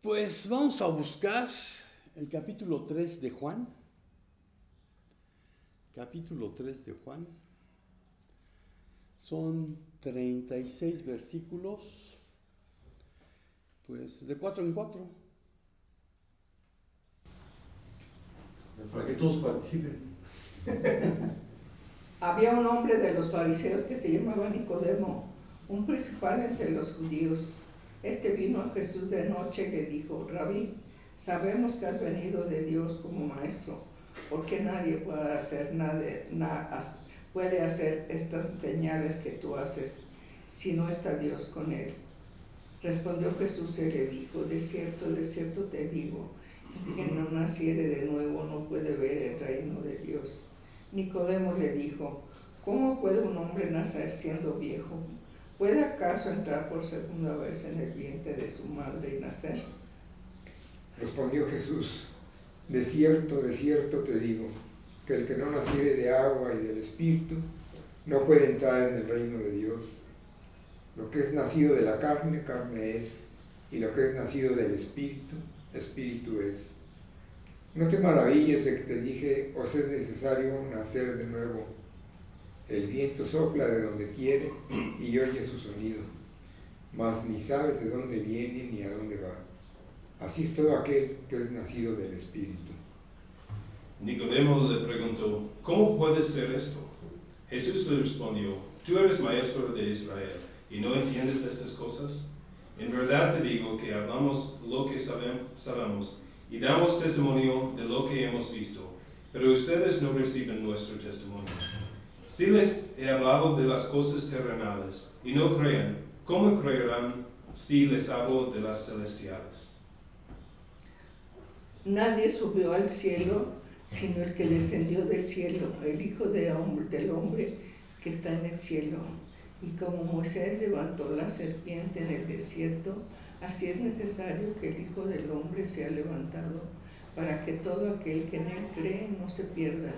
Pues vamos a buscar el capítulo 3 de Juan. Capítulo 3 de Juan. Son 36 versículos, pues de 4 en 4. Para que todos participen. Había un hombre de los fariseos que se llamaba Nicodemo, un principal entre los judíos. Este vino a Jesús de noche y le dijo: Rabí, sabemos que has venido de Dios como maestro, porque nadie puede hacer estas señales que tú haces si no está Dios con él. Respondió Jesús y le dijo: de cierto te digo, el que no naciere de nuevo no puede ver el reino de Dios. Nicodemo le dijo: ¿cómo puede un hombre nacer siendo viejo? ¿Puede acaso entrar por segunda vez en el vientre de su madre y nacer? Respondió Jesús: de cierto te digo, que el que no naciere de agua y del Espíritu no puede entrar en el reino de Dios. Lo que es nacido de la carne, carne es, y lo que es nacido del Espíritu, Espíritu es. No te maravilles de que te dije: os es necesario nacer de nuevo. El viento sopla de donde quiere y oye su sonido, mas ni sabes de dónde viene ni a dónde va. Así es todo aquel que es nacido del Espíritu. Nicodemo le preguntó: ¿cómo puede ser esto? Jesús le respondió: tú eres maestro de Israel y no entiendes estas cosas. En verdad te digo que hablamos lo que sabemos y damos testimonio de lo que hemos visto, pero ustedes no reciben nuestro testimonio. Si les he hablado de las cosas terrenales y no creen, ¿cómo creerán si les hablo de las celestiales? Nadie subió al cielo sino el que descendió del cielo, el Hijo del Hombre que está en el cielo. Y como Moisés levantó la serpiente en el desierto, así es necesario que el Hijo del Hombre sea levantado, para que todo aquel que en él cree no se pierda,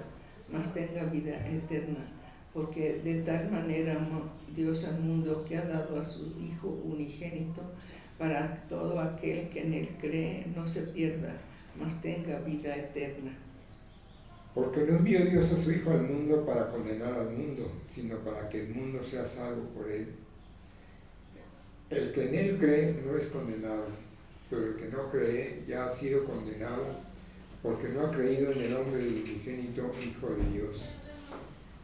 mas tenga vida eterna. Porque de tal manera amó Dios al mundo que ha dado a su Hijo unigénito, para todo aquel que en él cree no se pierda, mas tenga vida eterna. Porque no envió Dios a su Hijo al mundo para condenar al mundo, sino para que el mundo sea salvo por él. El que en él cree no es condenado, pero el que no cree ya ha sido condenado, porque no ha creído en el nombre del unigénito Hijo de Dios.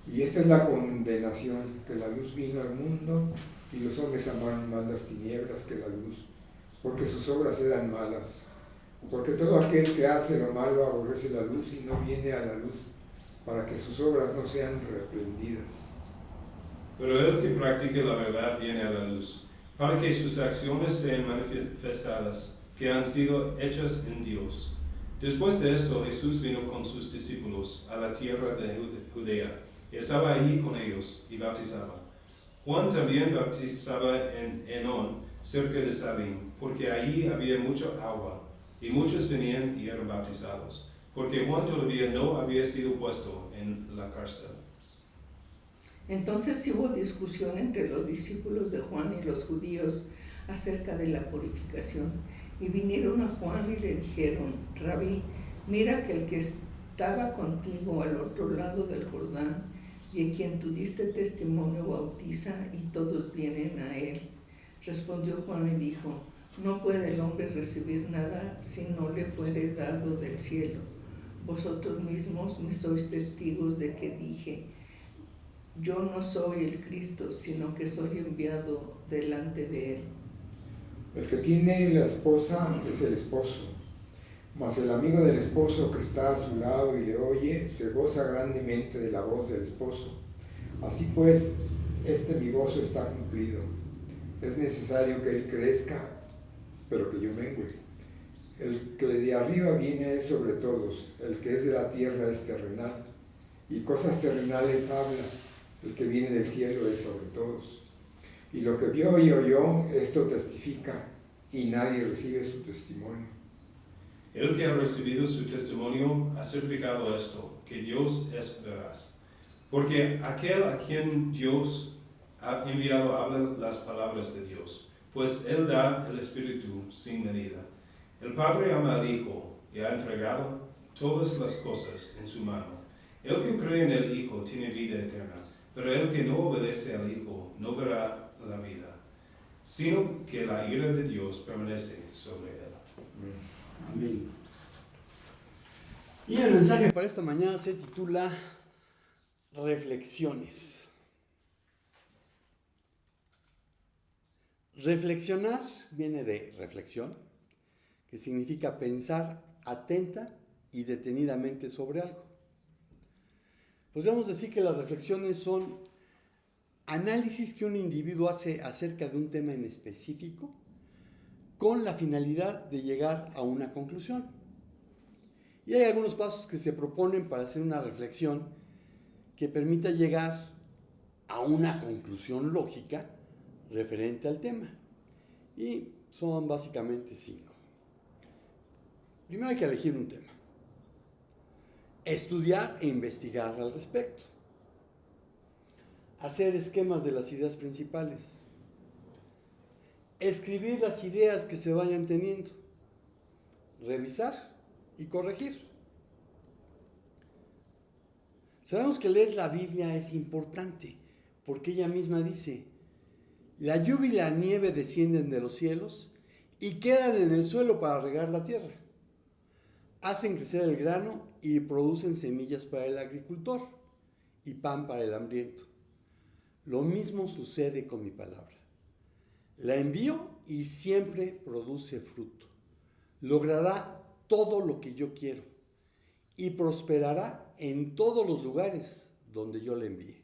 Y esta es la condenación, que la luz vino al mundo, y los hombres amaron más las tinieblas que la luz, porque sus obras eran malas. Porque todo aquel que hace lo malo aborrece la luz y no viene a la luz, para que sus obras no sean reprendidas. Pero el que practique la verdad viene a la luz, para que sus acciones sean manifestadas, que han sido hechas en Dios. Después de esto, Jesús vino con sus discípulos a la tierra de Judea, y estaba allí con ellos, y bautizaba. Juan también bautizaba en Enón, cerca de Salim, porque allí había mucha agua, y muchos venían y eran bautizados, porque Juan todavía no había sido puesto en la cárcel. Entonces hubo discusión entre los discípulos de Juan y los judíos acerca de la purificación. Y vinieron a Juan y le dijeron: Rabí, mira que el que estaba contigo al otro lado del Jordán, y a quien tú diste testimonio, bautiza, y todos vienen a él. Respondió Juan y dijo: no puede el hombre recibir nada si no le fuere dado del cielo. Vosotros mismos me sois testigos de que dije: yo no soy el Cristo, sino que soy enviado delante de él. El que tiene la esposa es el esposo, mas el amigo del esposo que está a su lado y le oye, se goza grandemente de la voz del esposo. Así pues, mi gozo está cumplido. Es necesario que él crezca, pero que yo mengüe. El que de arriba viene es sobre todos, el que es de la tierra es terrenal, y cosas terrenales habla. El que viene del cielo es sobre todos. Y lo que vio y oyó, esto testifica, y nadie recibe su testimonio. El que ha recibido su testimonio ha certificado esto, que Dios es veraz. Porque aquel a quien Dios ha enviado habla las palabras de Dios, pues Él da el Espíritu sin medida. El Padre ama al Hijo y ha entregado todas las cosas en su mano. El que cree en el Hijo tiene vida eterna, pero el que no obedece al Hijo no verá la vida, sino que la ira de Dios permanece sobre él. Amén. Y el mensaje para esta mañana se titula Reflexiones. Reflexionar viene de reflexión, que significa pensar atenta y detenidamente sobre algo. Podríamos decir que las reflexiones son análisis que un individuo hace acerca de un tema en específico con la finalidad de llegar a una conclusión. Y hay algunos pasos que se proponen para hacer una reflexión que permita llegar a una conclusión lógica referente al tema. Y son básicamente 5. Primero hay que elegir un tema. Estudiar e investigar al respecto. Hacer esquemas de las ideas principales. Escribir las ideas que se vayan teniendo. Revisar y corregir. Sabemos que leer la Biblia es importante porque ella misma dice: la lluvia y la nieve descienden de los cielos y quedan en el suelo para regar la tierra. Hacen crecer el grano y producen semillas para el agricultor y pan para el hambriento. Lo mismo sucede con mi palabra. La envío y siempre produce fruto. Logrará todo lo que yo quiero y prosperará en todos los lugares donde yo la envíe.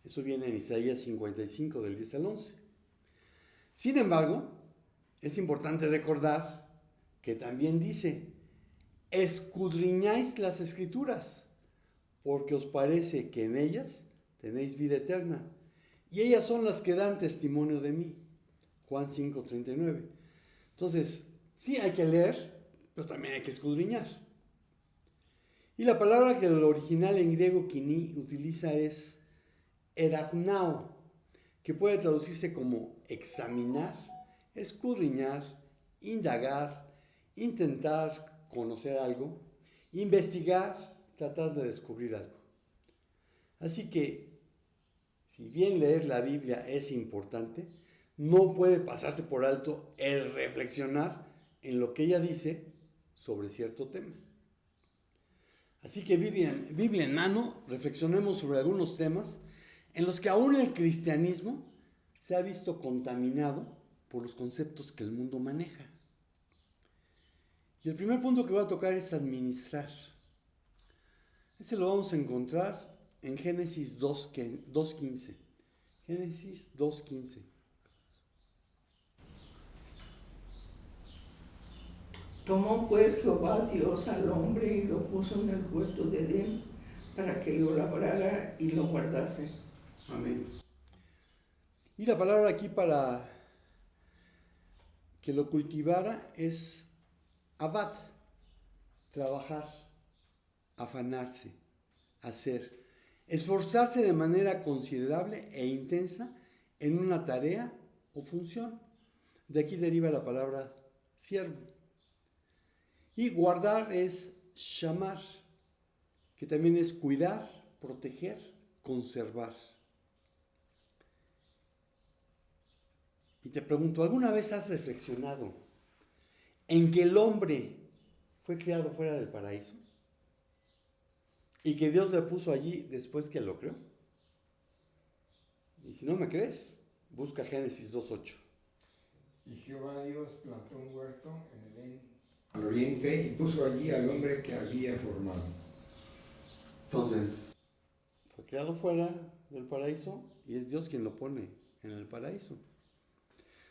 Eso viene en Isaías 55, del 10 al 11. Sin embargo, es importante recordar que también dice: escudriñáis las Escrituras, porque os parece que en ellas tenéis vida eterna, y ellas son las que dan testimonio de mí. Juan 5:39. Entonces, sí hay que leer, pero también hay que escudriñar. Y la palabra que el original en griego kiní utiliza es erafnao, que puede traducirse como examinar, escudriñar, indagar, intentar conocer algo, investigar, tratar de descubrir algo. Así que, si bien leer la Biblia es importante, no puede pasarse por alto el reflexionar en lo que ella dice sobre cierto tema. Así que Biblia en mano, reflexionemos sobre algunos temas en los que aún el cristianismo se ha visto contaminado por los conceptos que el mundo maneja. Y el primer punto que voy a tocar es administrar. Ese lo vamos a encontrar en Génesis 2:15. Génesis 2:15. Tomó pues Jehová Dios al hombre y lo puso en el huerto de Edén para que lo labrara y lo guardase. Amén. Y la palabra aquí para que lo cultivara es abad, trabajar, afanarse, hacer, esforzarse de manera considerable e intensa en una tarea o función. De aquí deriva la palabra siervo. Y guardar es shamar, que también es cuidar, proteger, conservar. Y te pregunto, ¿alguna vez has reflexionado en que el hombre fue creado fuera del paraíso? ¿Y que Dios le puso allí después que lo creó? Y si no me crees, busca Génesis 2:8. Y Jehová Dios plantó un huerto en Edén, al oriente, y puso allí al hombre que había formado. Entonces, fue creado fuera del paraíso y es Dios quien lo pone en el paraíso.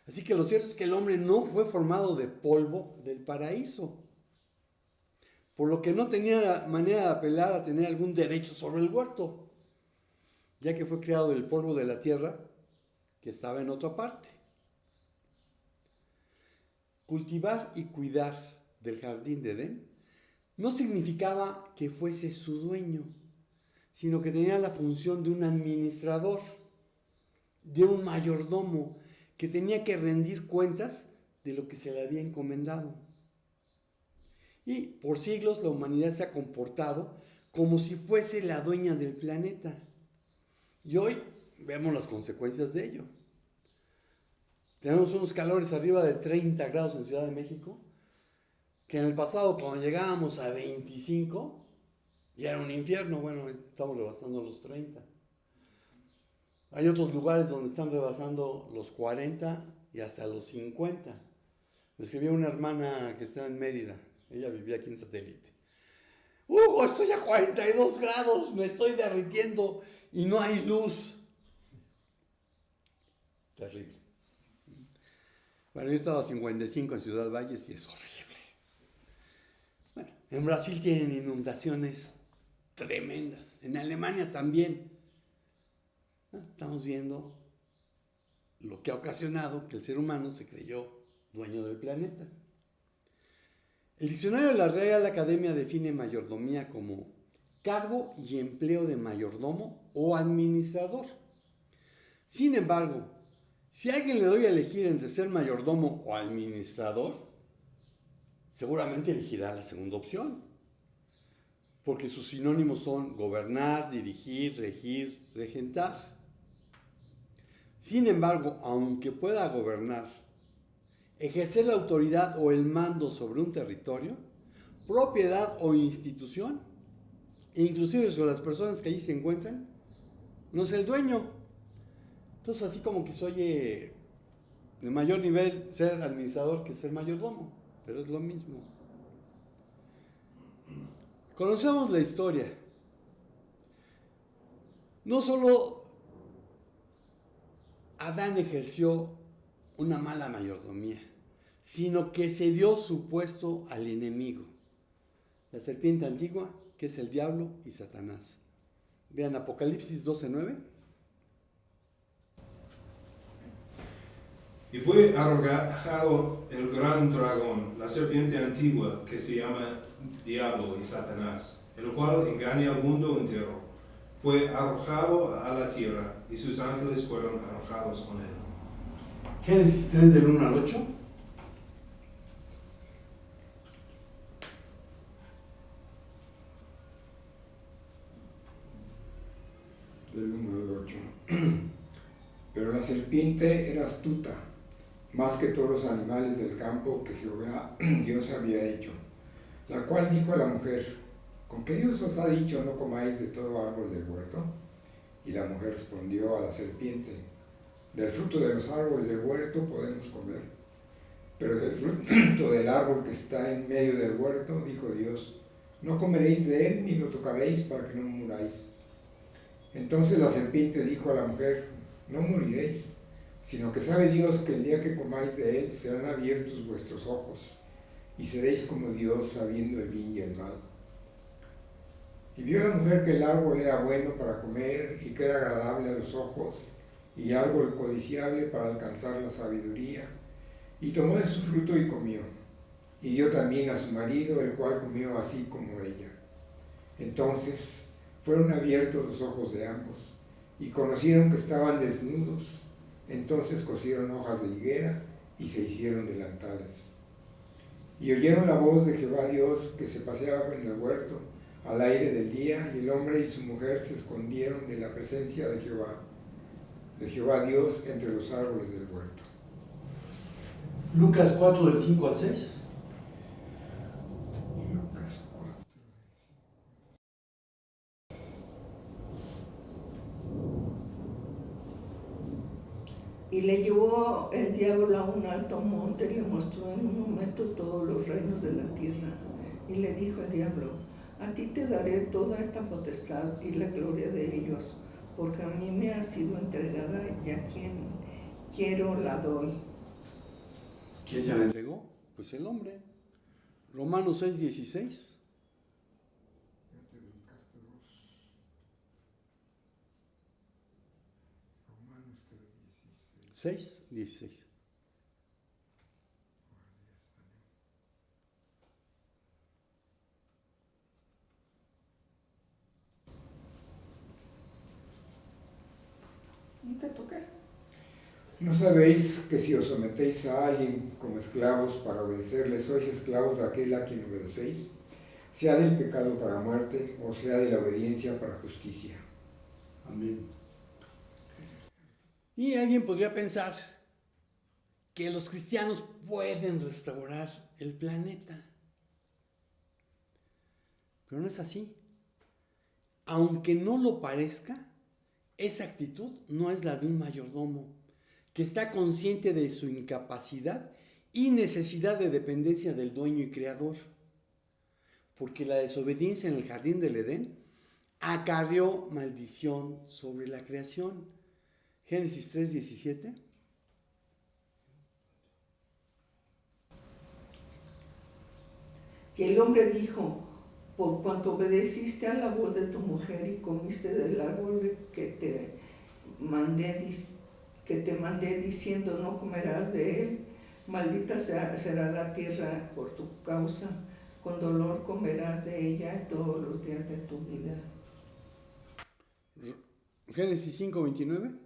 Así que lo cierto es que el hombre no fue formado de polvo del paraíso, por lo que no tenía manera de apelar a tener algún derecho sobre el huerto, ya que fue creado del polvo de la tierra que estaba en otra parte. Cultivar y cuidar del jardín de Edén no significaba que fuese su dueño, sino que tenía la función de un administrador, de un mayordomo, que tenía que rendir cuentas de lo que se le había encomendado. Y por siglos la humanidad se ha comportado como si fuese la dueña del planeta. Y hoy vemos las consecuencias de ello. Tenemos unos calores arriba de 30 grados en Ciudad de México, que en el pasado cuando llegábamos a 25, ya era un infierno. Bueno, estamos rebasando los 30. Hay otros lugares donde están rebasando los 40 y hasta los 50. Me escribió una hermana que está en Mérida. Ella vivía aquí en Satélite. Hugo, estoy a 42 grados, me estoy derritiendo y no hay luz. Terrible. Bueno, yo estaba a 55 en Ciudad Valles y es horrible. Bueno, en Brasil tienen inundaciones tremendas. En Alemania también. Estamos viendo lo que ha ocasionado que el ser humano se creyó dueño del planeta. El diccionario de la Real Academia define mayordomía como cargo y empleo de mayordomo o administrador. Sin embargo, si a alguien le doy a elegir entre ser mayordomo o administrador, seguramente elegirá la segunda opción, porque sus sinónimos son gobernar, dirigir, regir, regentar. Sin embargo, aunque pueda gobernar, ejercer la autoridad o el mando sobre un territorio, propiedad o institución, e inclusive sobre las personas que allí se encuentran, no es el dueño. Entonces, así como que se oye de mayor nivel ser administrador que ser mayordomo, pero es lo mismo. Conocemos la historia. No solo Adán ejerció una mala mayordomía, sino que se dio su puesto al enemigo, la serpiente antigua, que es el diablo y Satanás. Vean Apocalipsis 12:9. Y fue arrojado el gran dragón, la serpiente antigua, que se llama Diablo y Satanás, el cual engaña al mundo entero. Fue arrojado a la tierra, y sus ángeles fueron arrojados con él. Génesis 3 del 1 al 8. Del 1 al 8. Pero la serpiente era astuta, más que todos los animales del campo que Jehová Dios había hecho, la cual dijo a la mujer: ¿con qué Dios os ha dicho no comáis de todo árbol del huerto? Y la mujer respondió a la serpiente: del fruto de los árboles del huerto podemos comer, pero del fruto del árbol que está en medio del huerto, dijo Dios, no comeréis de él ni lo tocaréis para que no muráis. Entonces la serpiente dijo a la mujer: no moriréis, sino que sabe Dios que el día que comáis de él serán abiertos vuestros ojos, y seréis como Dios, sabiendo el bien y el mal. Y vio la mujer que el árbol era bueno para comer, y que era agradable a los ojos, y árbol codiciable para alcanzar la sabiduría, y tomó de su fruto y comió, y dio también a su marido, el cual comió así como ella. Entonces fueron abiertos los ojos de ambos, y conocieron que estaban desnudos. Entonces cosieron hojas de higuera y se hicieron delantales. Y oyeron la voz de Jehová Dios que se paseaba en el huerto al aire del día, y el hombre y su mujer se escondieron de la presencia de Jehová Dios entre los árboles del huerto. Lucas 4 del 5 al 6. Lucas 4. Y le llevó el diablo a un alto monte y le mostró en un momento todos los reinos de la tierra. Y le dijo el diablo: a ti te daré toda esta potestad y la gloria de ellos, porque a mí me ha sido entregada y a quien quiero la doy. ¿Quién se la entregó? Pues el hombre. Romanos 6:16. Romanos 6:16. ¿No te toqué? ¿No sabéis que si os sometéis a alguien como esclavos para obedecerle, sois esclavos de aquel a quien obedecéis? Sea del pecado para muerte o sea de la obediencia para justicia. Amén. Y alguien podría pensar que los cristianos pueden restaurar el planeta. Pero no es así. Aunque no lo parezca, esa actitud no es la de un mayordomo que está consciente de su incapacidad y necesidad de dependencia del dueño y creador. Porque la desobediencia en el jardín del Edén acarreó maldición sobre la creación. Génesis 3:17. Y el hombre dijo: por cuanto obedeciste a la voz de tu mujer y comiste del árbol que te mandé diciendo, no comerás de él, maldita será la tierra por tu causa, con dolor comerás de ella todos los días de tu vida. Génesis 5:29.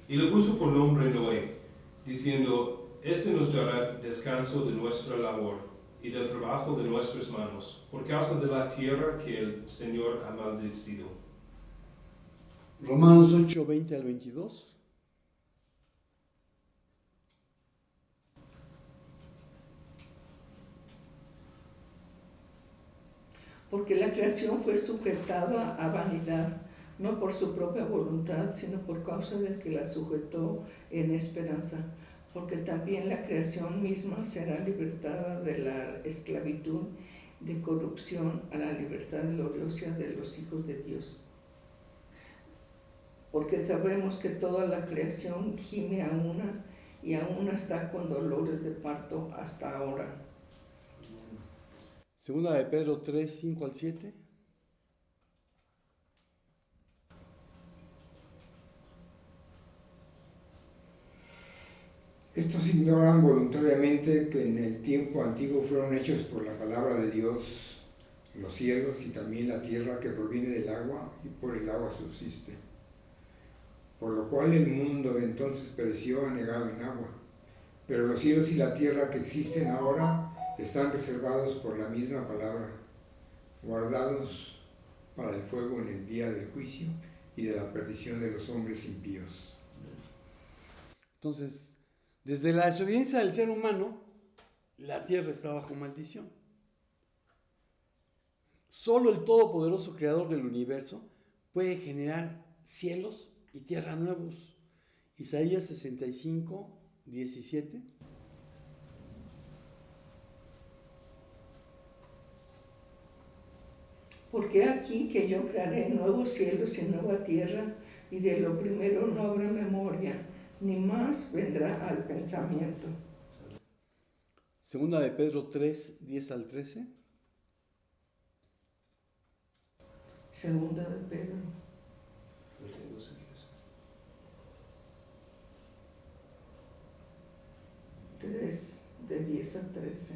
Y le puso por nombre Noé, diciendo: este nos dará descanso de nuestra labor y del trabajo de nuestras manos, por causa de la tierra que el Señor ha maldecido. Romanos 8:20-22. Porque la creación fue sujetada a vanidad, no por su propia voluntad, sino por causa del que la sujetó en esperanza, porque también la creación misma será libertada de la esclavitud de corrupción a la libertad gloriosa de los hijos de Dios. Porque sabemos que toda la creación gime a una y aún está con dolores de parto hasta ahora. Segunda de Pedro 3:5-7. Estos ignoran voluntariamente que en el tiempo antiguo fueron hechos por la palabra de Dios los cielos y también la tierra que proviene del agua y por el agua subsiste. Por lo cual el mundo de entonces pereció anegado en agua. Pero los cielos y la tierra que existen ahora están reservados por la misma palabra, guardados para el fuego en el día del juicio y de la perdición de los hombres impíos. Entonces, desde la desobediencia del ser humano, la tierra está bajo maldición. Solo el todopoderoso creador del universo puede generar cielos y tierra nuevos. Isaías 65:17. Porque aquí que yo crearé nuevos cielos y nueva tierra, y de lo primero no habrá memoria, ni más vendrá al pensamiento. Segunda de Pedro 3:10-13. Segunda de Pedro. Lo tengo, si quieres. 3, de 10 a 13.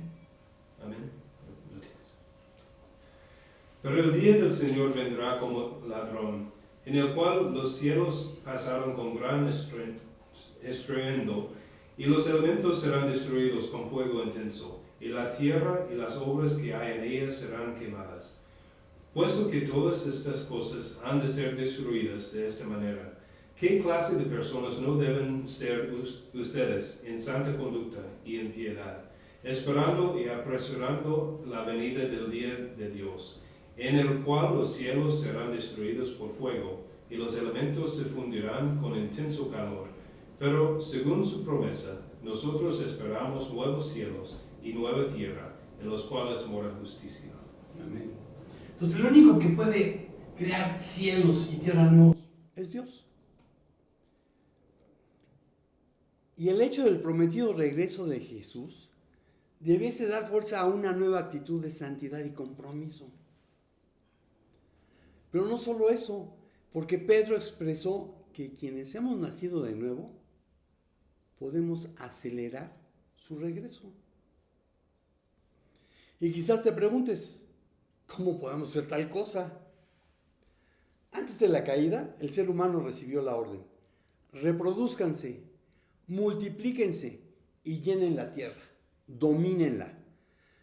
Amén. Lo tienes. Pero el día del Señor vendrá como ladrón, en el cual los cielos pasaron con gran estruendo, y los elementos serán destruidos con fuego intenso, y la tierra y las obras que hay en ella serán quemadas. Puesto que todas estas cosas han de ser destruidas de esta manera, ¿qué clase de personas no deben ser ustedes en santa conducta y en piedad, esperando y apresurando la venida del día de Dios, en el cual los cielos serán destruidos por fuego, y los elementos se fundirán con intenso calor? Pero, según su promesa, nosotros esperamos nuevos cielos y nueva tierra, en los cuales mora justicia. Amén. Entonces, lo único que puede crear cielos y tierra nuevos es Dios. Y el hecho del prometido regreso de Jesús debiese dar fuerza a una nueva actitud de santidad y compromiso. Pero no solo eso, porque Pedro expresó que quienes hemos nacido de nuevo podemos acelerar su regreso. Y quizás te preguntes, ¿cómo podemos hacer tal cosa? Antes de la caída, el ser humano recibió la orden: reprodúzcanse, multiplíquense y llenen la tierra, domínenla.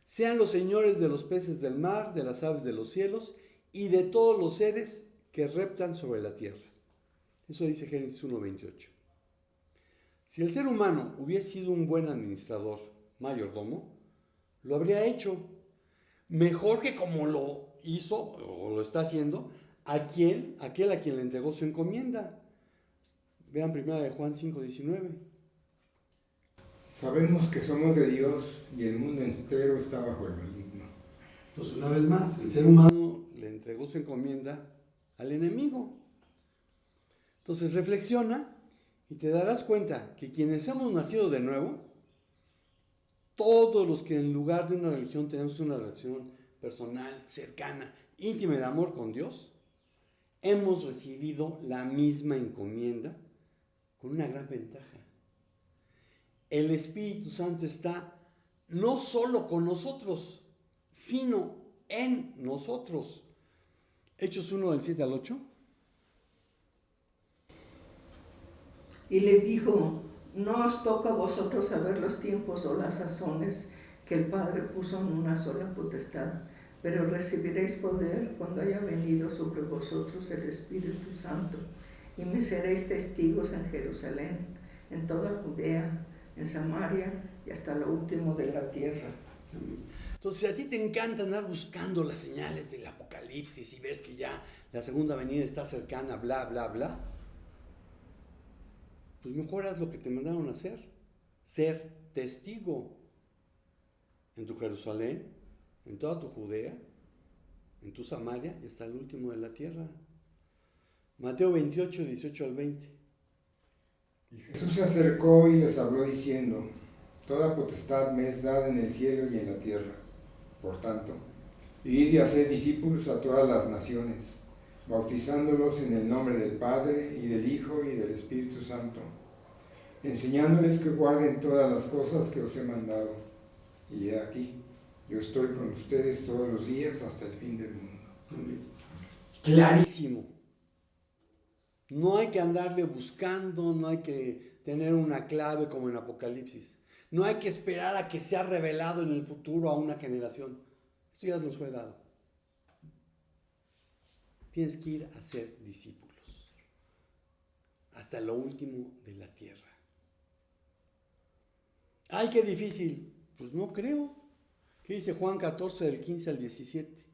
Sean los señores de los peces del mar, de las aves de los cielos y de todos los seres que reptan sobre la tierra. Eso dice Génesis 1:28. Si el ser humano hubiese sido un buen administrador, mayordomo, lo habría hecho mejor que como lo hizo o lo está haciendo aquel a quien le entregó su encomienda. Vean 1 Juan 5:19. Sabemos que somos de Dios y el mundo entero está bajo el maligno. Entonces, una vez más, el ser humano le entregó su encomienda al enemigo. Entonces reflexiona y te darás cuenta que quienes hemos nacido de nuevo, todos los que en lugar de una religión tenemos una relación personal, cercana, íntima de amor con Dios, hemos recibido la misma encomienda con una gran ventaja. El Espíritu Santo está no solo con nosotros, sino en nosotros. Hechos 1 del 7 al 8. Y les dijo: no os toca a vosotros saber los tiempos o las sazones que el Padre puso en una sola potestad, pero recibiréis poder cuando haya venido sobre vosotros el Espíritu Santo, y me seréis testigos en Jerusalén, en toda Judea, en Samaria y hasta lo último de la tierra. Entonces, si a ti te encanta andar buscando las señales del Apocalipsis y ves que ya la segunda venida está cercana, bla, bla, bla, pues mejor haz lo que te mandaron a hacer: ser testigo en tu Jerusalén, en toda tu Judea, en tu Samaria y hasta el último de la tierra. Mateo 28, 18 al 20. Y Jesús se acercó y les habló diciendo: toda potestad me es dada en el cielo y en la tierra. Por tanto, id y haced discípulos a todas las naciones, bautizándolos en el nombre del Padre, y del Hijo, y del Espíritu Santo, enseñándoles que guarden todas las cosas que os he mandado. Y he aquí, yo estoy con ustedes todos los días hasta el fin del mundo. Clarísimo. No hay que andarle buscando, no hay que tener una clave como en Apocalipsis. No hay que esperar a que sea revelado en el futuro a una generación. Esto ya nos fue dado. Tienes que ir a ser discípulos hasta lo último de la tierra. ¡Ay, qué difícil! Pues no creo. ¿Qué dice Juan 14, del 15 al 17?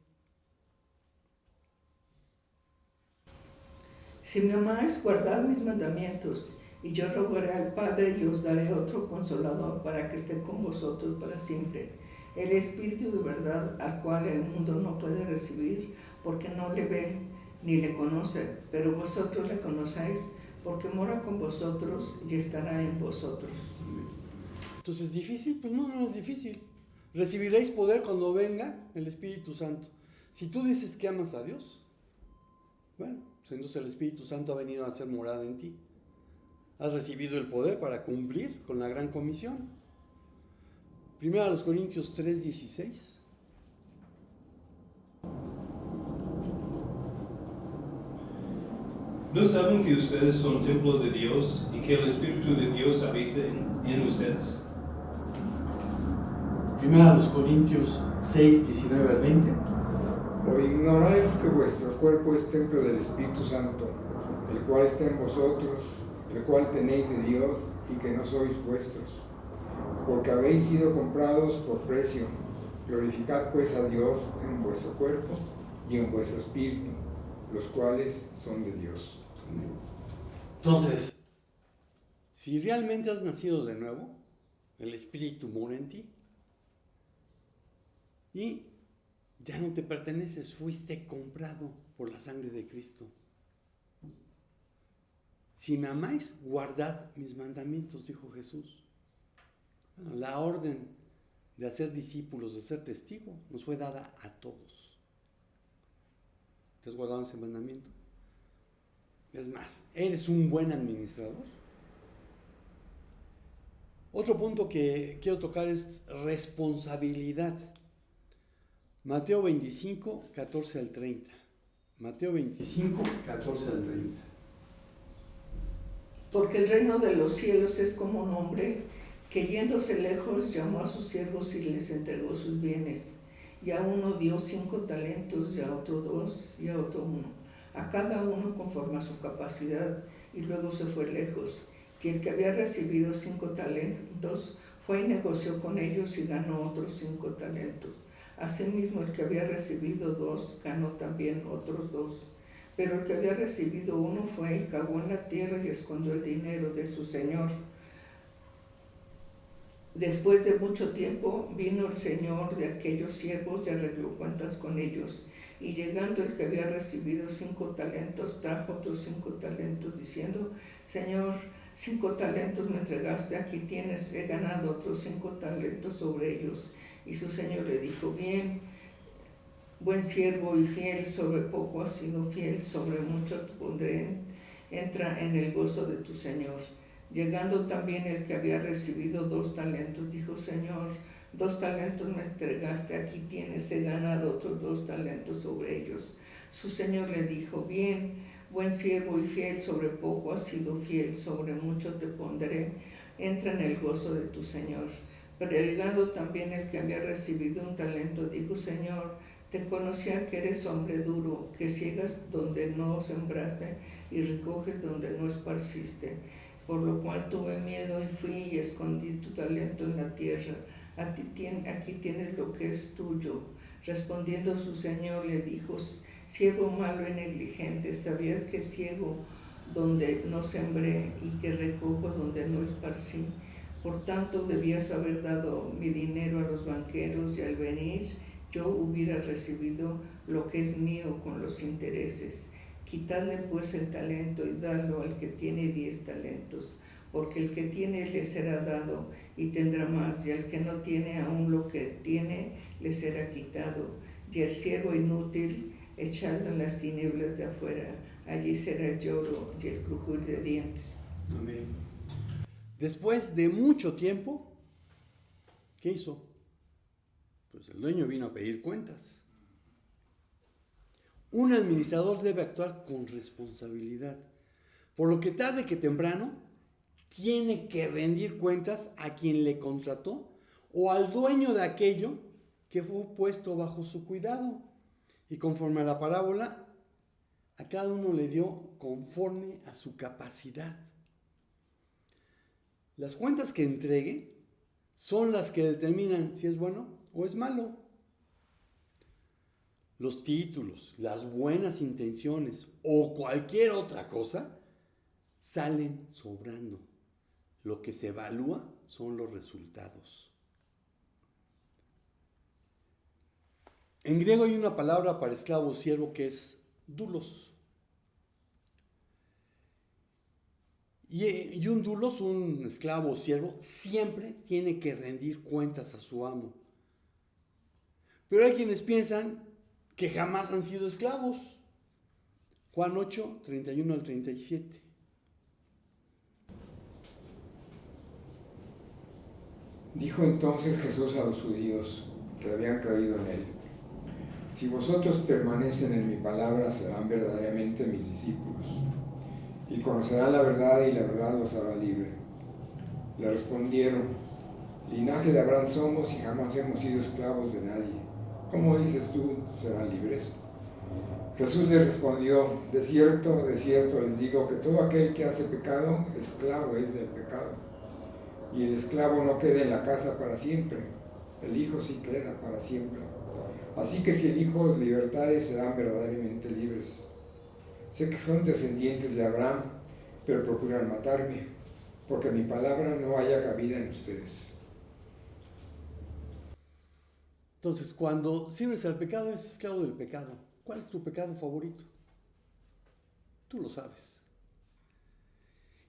Si me amáis, guardad mis mandamientos, y yo rogaré al Padre y os daré otro consolador para que esté con vosotros para siempre, el Espíritu de verdad, al cual el mundo no puede recibir porque no le ve ni le conoce, pero vosotros le conocéis porque mora con vosotros y estará en vosotros. Entonces, ¿es difícil? Pues no es difícil. Recibiréis poder cuando venga el Espíritu Santo. Si tú dices que amas a Dios, bueno, pues entonces el Espíritu Santo ha venido a hacer morada en ti. Has recibido el poder para cumplir con la gran comisión. 1 Corintios 3:16. ¿No saben que ustedes son templo de Dios y que el Espíritu de Dios habita en ustedes? 1 Corintios 6:19 al 20. ¿O ignoráis que vuestro cuerpo es templo del Espíritu Santo, el cual está en vosotros, el cual tenéis de Dios, y que no sois vuestros? Porque habéis sido comprados por precio. Glorificad pues a Dios en vuestro cuerpo y en vuestro espíritu, los cuales son de Dios. Entonces, si realmente has nacido de nuevo, el Espíritu mora en ti. Y ya no te perteneces, fuiste comprado por la sangre de Cristo. Si me amáis, guardad mis mandamientos, dijo Jesús. Bueno, la orden de hacer discípulos, de ser testigo, nos fue dada a todos. ¿Te has guardado ese mandamiento? Es más, ¿eres un buen administrador? Otro punto que quiero tocar es responsabilidad. Mateo 25, 14 al 30. Mateo 25, 14 al 30. Porque el reino de los cielos es como un hombre que yéndose lejos llamó a sus siervos y les entregó sus bienes. Y a uno dio 5 talentos, y a otro 2, y a otro 1. A cada uno conforme a su capacidad, y luego se fue lejos. Y el que había recibido 5 talentos fue y negoció con ellos y ganó otros 5 talentos. Asimismo, el que había recibido 2 ganó también otros 2. Pero el que había recibido 1 fue y cavó en la tierra y escondió el dinero de su señor. Después de mucho tiempo vino el señor de aquellos siervos y arregló cuentas con ellos. Y llegando el que había recibido 5 talentos, trajo otros 5 talentos, diciendo: Señor, 5 talentos me entregaste, aquí tienes, he ganado otros 5 talentos sobre ellos. Y su señor le dijo: Bien, buen siervo y fiel, sobre poco has sido fiel, sobre mucho te pondré, entra en el gozo de tu señor. Llegando también el que había recibido 2 talentos, dijo: Señor, 2 talentos me entregaste, aquí tienes, he ganado otros 2 talentos sobre ellos. Su señor le dijo: Bien, buen siervo y fiel, sobre poco has sido fiel, sobre mucho te pondré, entra en el gozo de tu señor. Pero llegando también el que había recibido 1 talento, dijo: Señor, te conocía que eres hombre duro, que ciegas donde no sembraste y recoges donde no esparciste. Por lo cual tuve miedo y fui y escondí tu talento en la tierra. Aquí tienes lo que es tuyo. Respondiendo su señor le dijo: Siervo malo y negligente, ¿sabías que ciego donde no sembré y que recojo donde no esparcí? Por tanto debías haber dado mi dinero a los banqueros, y al venir yo hubiera recibido lo que es mío con los intereses. Quitadle pues el talento y dadlo al que tiene 10 talentos, porque el que tiene le será dado y tendrá más, y al que no tiene aún lo que tiene le será quitado. Y el siervo inútil, echadlo en las tinieblas de afuera, allí será el lloro y el crujir de dientes. Amén. Después de mucho tiempo, ¿qué hizo? Pues el dueño vino a pedir cuentas. Un administrador debe actuar con responsabilidad, por lo que tarde que temprano tiene que rendir cuentas a quien le contrató o al dueño de aquello que fue puesto bajo su cuidado. Y conforme a la parábola, a cada uno le dio conforme a su capacidad. Las cuentas que entregue son las que determinan si es bueno o es malo. Los títulos, las buenas intenciones o cualquier otra cosa salen sobrando. Lo que se evalúa son los resultados. En griego hay una palabra para esclavo o siervo que es doulos. Y un doulos, un esclavo o siervo, siempre tiene que rendir cuentas a su amo. Pero hay quienes piensan que jamás han sido esclavos. Juan 8, 31 al 37. Dijo entonces Jesús a los judíos que habían creído en él: Si vosotros permanecen en mi palabra, serán verdaderamente mis discípulos, y conocerán la verdad, y la verdad los hará libre. Le respondieron: Linaje de Abraham somos, y jamás hemos sido esclavos de nadie. ¿Cómo dices tú, serán libres? Jesús les respondió: de cierto les digo que todo aquel que hace pecado, esclavo es del pecado. Y el esclavo no queda en la casa para siempre, el Hijo sí queda para siempre. Así que si el Hijo os libertare, serán verdaderamente libres. Sé que son descendientes de Abraham, pero procuran matarme, porque mi palabra no haya cabida en ustedes. Entonces, cuando sirves al pecado, eres esclavo del pecado. ¿Cuál es tu pecado favorito? Tú lo sabes.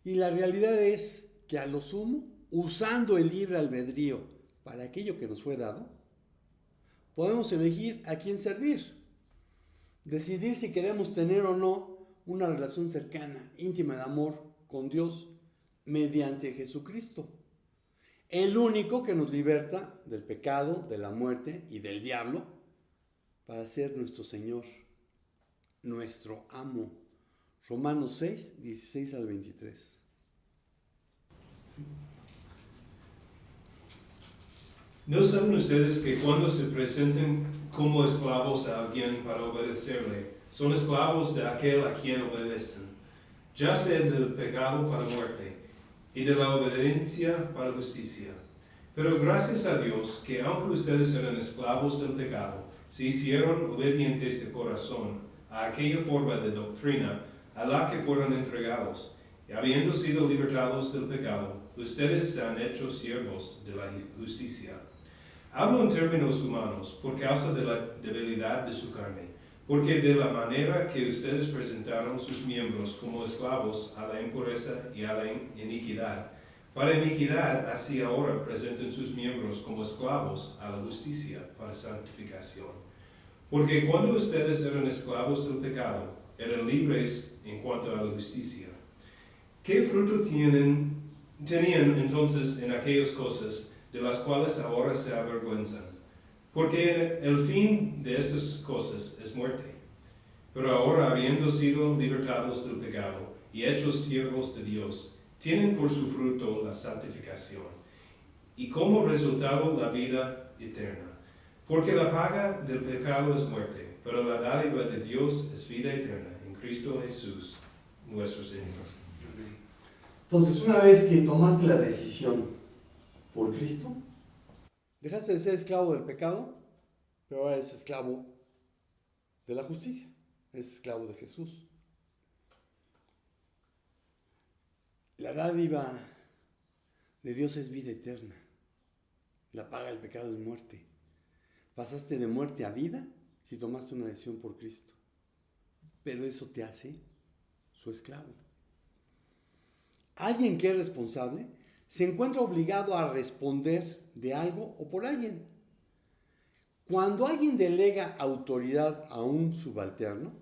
Y la realidad es que a lo sumo, usando el libre albedrío para aquello que nos fue dado, podemos elegir a quién servir. Decidir si queremos tener o no una relación cercana, íntima de amor con Dios mediante Jesucristo. El único que nos liberta del pecado, de la muerte y del diablo, para ser nuestro Señor, nuestro amo. Romanos 6, 16 al 23. ¿No saben ustedes que cuando se presenten como esclavos a alguien para obedecerle, son esclavos de aquel a quien obedecen, ya sea del pecado para muerte y de la obediencia para justicia? Pero gracias a Dios que aunque ustedes eran esclavos del pecado, se hicieron obedientes de corazón a aquella forma de doctrina a la que fueron entregados, y habiendo sido libertados del pecado, ustedes se han hecho siervos de la justicia. Hablo en términos humanos por causa de la debilidad de su carne, porque de la manera que ustedes presentaron sus miembros como esclavos a la impureza y a la iniquidad, para iniquidad, así ahora presenten sus miembros como esclavos a la justicia, para santificación. Porque cuando ustedes eran esclavos del pecado, eran libres en cuanto a la justicia. ¿Qué fruto tenían entonces en aquellas cosas de las cuales ahora se avergüenzan? Porque el fin de estas cosas es muerte. Pero ahora, habiendo sido libertados del pecado y hechos siervos de Dios, tienen por su fruto la santificación, y como resultado la vida eterna. Porque la paga del pecado es muerte, pero la dádiva de Dios es vida eterna en Cristo Jesús, nuestro Señor. Entonces, una vez que tomaste la decisión por Cristo, dejaste de ser esclavo del pecado, pero ahora eres esclavo de la justicia, eres esclavo de Jesús. La dádiva de Dios es vida eterna. La paga del pecado es muerte. Pasaste de muerte a vida si tomaste una decisión por Cristo. Pero eso te hace su esclavo. Alguien que es responsable se encuentra obligado a responder de algo o por alguien. Cuando alguien delega autoridad a un subalterno,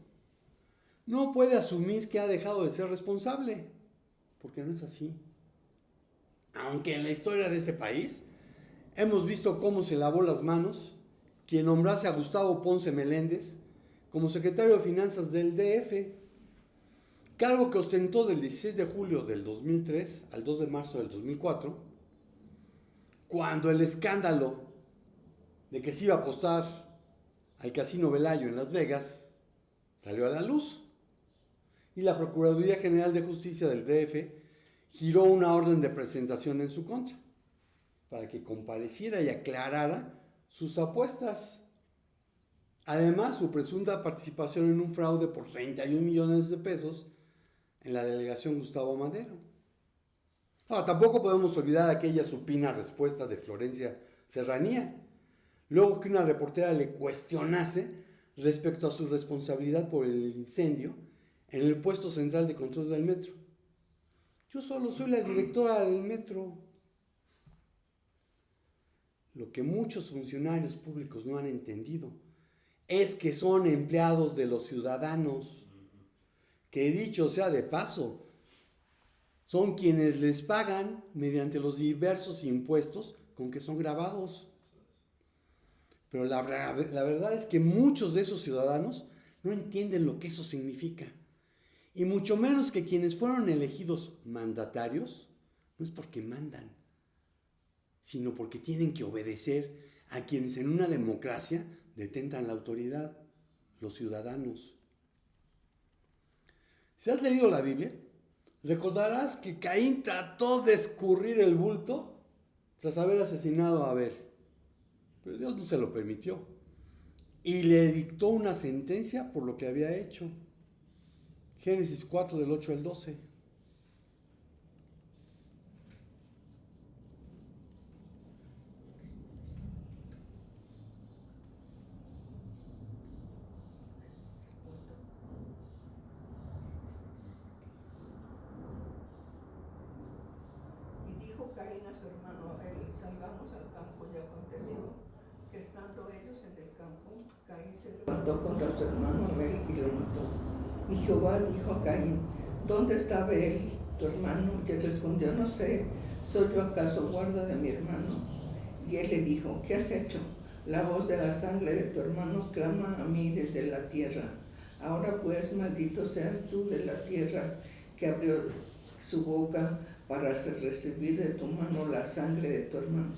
no puede asumir que ha dejado de ser responsable, porque no es así. Aunque en la historia de este país hemos visto cómo se lavó las manos quien nombrase a Gustavo Ponce Meléndez como secretario de Finanzas del DF, cargo que ostentó del 16 de julio del 2003 al 2 de marzo del 2004, cuando el escándalo de que se iba a apostar al Casino Velayo en Las Vegas salió a la luz, y la Procuraduría General de Justicia del DF giró una orden de presentación en su contra, para que compareciera y aclarara sus apuestas. Además, su presunta participación en un fraude por 31 millones de pesos en la delegación Gustavo Madero. Ahora, tampoco podemos olvidar aquella supina respuesta de Florencia Serranía, luego que una reportera le cuestionase respecto a su responsabilidad por el incendio en el puesto central de control del metro. Yo solo soy la directora del metro. Lo que muchos funcionarios públicos no han entendido es que son empleados de los ciudadanos, que dicho sea de paso, son quienes les pagan mediante los diversos impuestos con que son grabados. Pero la verdad es que muchos de esos ciudadanos no entienden lo que eso significa. Y mucho menos que quienes fueron elegidos mandatarios, no es porque mandan, sino porque tienen que obedecer a quienes en una democracia detentan la autoridad, los ciudadanos. Si has leído la Biblia, recordarás que Caín trató de escurrir el bulto tras haber asesinado a Abel, pero Dios no se lo permitió y le dictó una sentencia por lo que había hecho. Génesis 4 del 8 al 12. Y dijo Caín a su hermano Abel: salgamos al campo. Y aconteció que estando ellos en el campo, Caín se levantó contra su hermano Abel y lo mató. Y Jehová dijo a Caín: ¿dónde está Abel, tu hermano? Y él respondió: no sé, ¿soy yo acaso guarda de mi hermano? Y él le dijo: ¿qué has hecho? La voz de la sangre de tu hermano clama a mí desde la tierra. Ahora pues, maldito seas tú de la tierra, que abrió su boca para recibir de tu mano la sangre de tu hermano.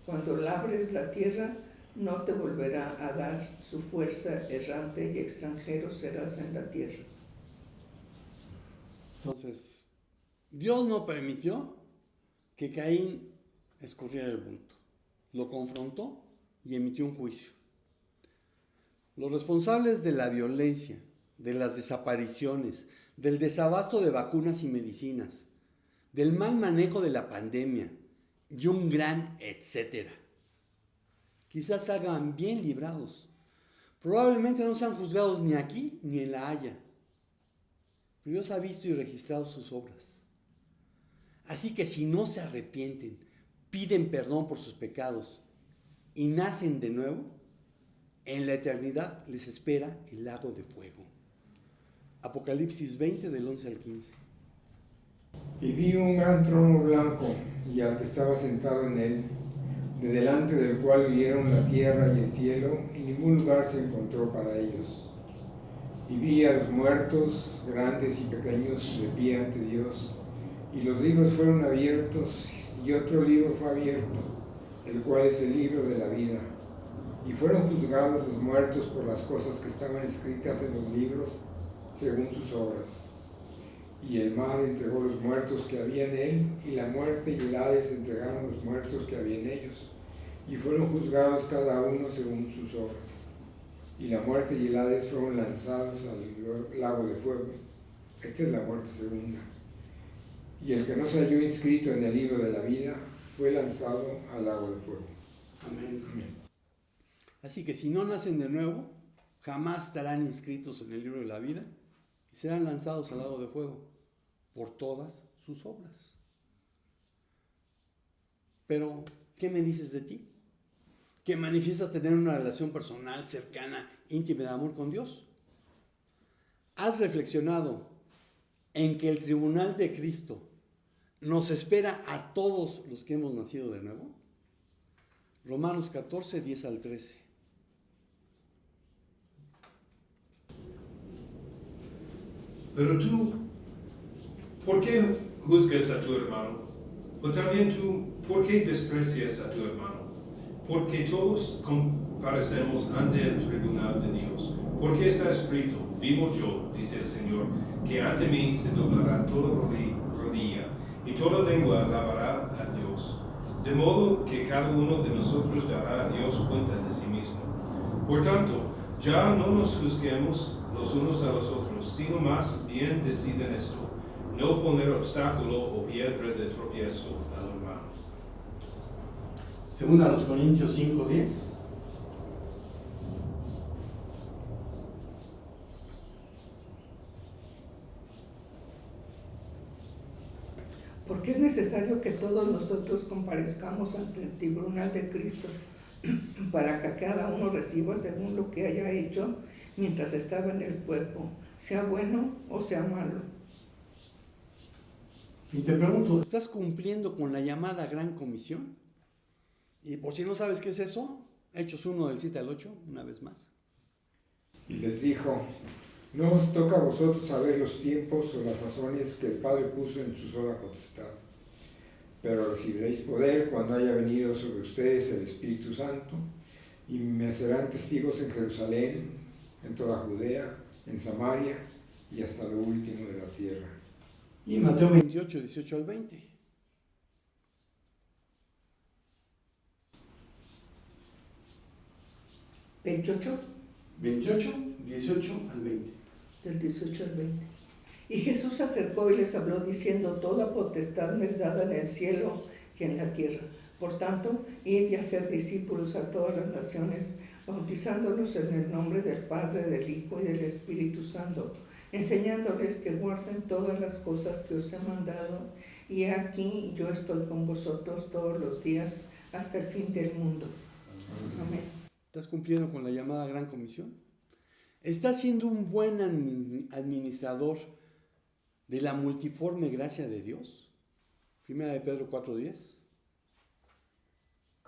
Cuando labres la tierra, no te volverá a dar su fuerza, errante y extranjero serás en la tierra. Entonces, Dios no permitió que Caín escurriera el bulto. Lo confrontó y emitió un juicio. Los responsables de la violencia, de las desapariciones, del desabasto de vacunas y medicinas, del mal manejo de la pandemia y un gran etcétera, quizás salgan bien librados. Probablemente no sean juzgados ni aquí ni en La Haya. Pero Dios ha visto y registrado sus obras. Así que si no se arrepienten, piden perdón por sus pecados y nacen de nuevo, en la eternidad les espera el lago de fuego. Apocalipsis 20 del 11 al 15. Y vi un gran trono blanco y al que estaba sentado en él, de delante del cual huyeron la tierra y el cielo, y ningún lugar se encontró para ellos. Y vi a los muertos, grandes y pequeños, de pie ante Dios, y los libros fueron abiertos, y otro libro fue abierto, el cual es el libro de la vida. Y fueron juzgados los muertos por las cosas que estaban escritas en los libros, según sus obras. Y el mar entregó los muertos que había en él, y la muerte y el Hades entregaron los muertos que había en ellos, y fueron juzgados cada uno según sus obras. Y la muerte y el Hades fueron lanzados al lago de fuego. Esta es la muerte segunda. Y el que no se halló inscrito en el libro de la vida fue lanzado al lago de fuego. Amén. Así que si no nacen de nuevo, jamás estarán inscritos en el libro de la vida y serán lanzados al lago de fuego por todas sus obras. Pero, ¿qué me dices de ti? ¿Que manifiestas tener una relación personal, cercana, íntima de amor con Dios? ¿Has reflexionado en que el tribunal de Cristo nos espera a todos los que hemos nacido de nuevo? Romanos 14, 10 al 13. Pero tú, ¿por qué juzgas a tu hermano? O también tú, ¿por qué desprecias a tu hermano? Porque todos comparecemos ante el tribunal de Dios. Porque está escrito, vivo yo, dice el Señor, que ante mí se doblará toda rodilla, y toda lengua alabará a Dios. De modo que cada uno de nosotros dará a Dios cuenta de sí mismo. Por tanto, ya no nos juzguemos los unos a los otros, sino más bien deciden esto, no poner obstáculo o piedra de tropiezo al hermano. Segunda a los Corintios 5, 10. Porque es necesario que todos nosotros comparezcamos ante el tribunal de Cristo para que cada uno reciba según lo que haya hecho mientras estaba en el cuerpo, sea bueno o sea malo. Y te pregunto, ¿estás cumpliendo con la llamada Gran Comisión? Y por si no sabes qué es eso, Hechos 1 del 7 al 8, una vez más. Y les dijo, no os toca a vosotros saber los tiempos o las razones que el Padre puso en su sola potestad, pero recibiréis poder cuando haya venido sobre ustedes el Espíritu Santo, y me serán testigos en Jerusalén, en toda Judea, en Samaria y hasta lo último de la tierra. Y Mateo 28, 18 al 20. ¿28? 28, 18 al 20. Del 18 al 20. Y Jesús se acercó y les habló diciendo, toda potestad me es dada en el cielo y en la tierra. Por tanto, id y hacer discípulos a todas las naciones, bautizándolos en el nombre del Padre, del Hijo y del Espíritu Santo, enseñándoles que guarden todas las cosas que os he mandado, y aquí yo estoy con vosotros todos los días hasta el fin del mundo. Amén. ¿Estás cumpliendo con la llamada Gran Comisión? ¿Estás siendo un buen administrador de la multiforme gracia de Dios? Primera de Pedro 4:10.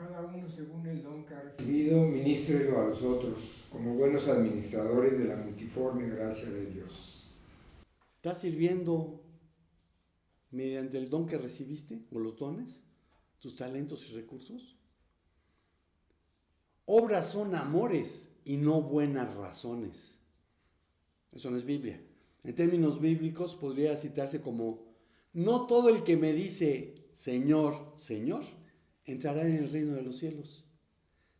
Cada uno según el don que ha recibido, ministrelo a los otros, como buenos administradores de la multiforme gracia de Dios. ¿Estás sirviendo mediante el don que recibiste o los dones, tus talentos y recursos? Obras son amores y no buenas razones. Eso no es Biblia. En términos bíblicos podría citarse como: no todo el que me dice Señor, Señor, entrará en el reino de los cielos,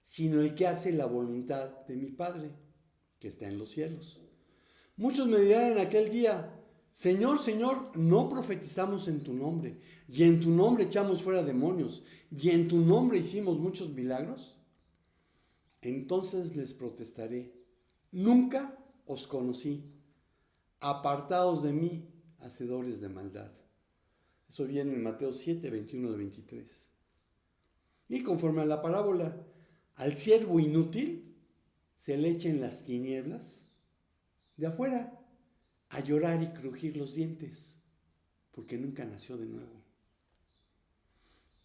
sino el que hace la voluntad de mi Padre, que está en los cielos. Muchos me dirán en aquel día: Señor, Señor, no profetizamos en tu nombre, y en tu nombre echamos fuera demonios, y en tu nombre hicimos muchos milagros. Entonces les protestaré: nunca os conocí, apartados de mí, hacedores de maldad. Eso viene en Mateo 7, 21 al 23. Y conforme a la parábola, al siervo inútil se le echa en las tinieblas de afuera a llorar y crujir los dientes, porque nunca nació de nuevo.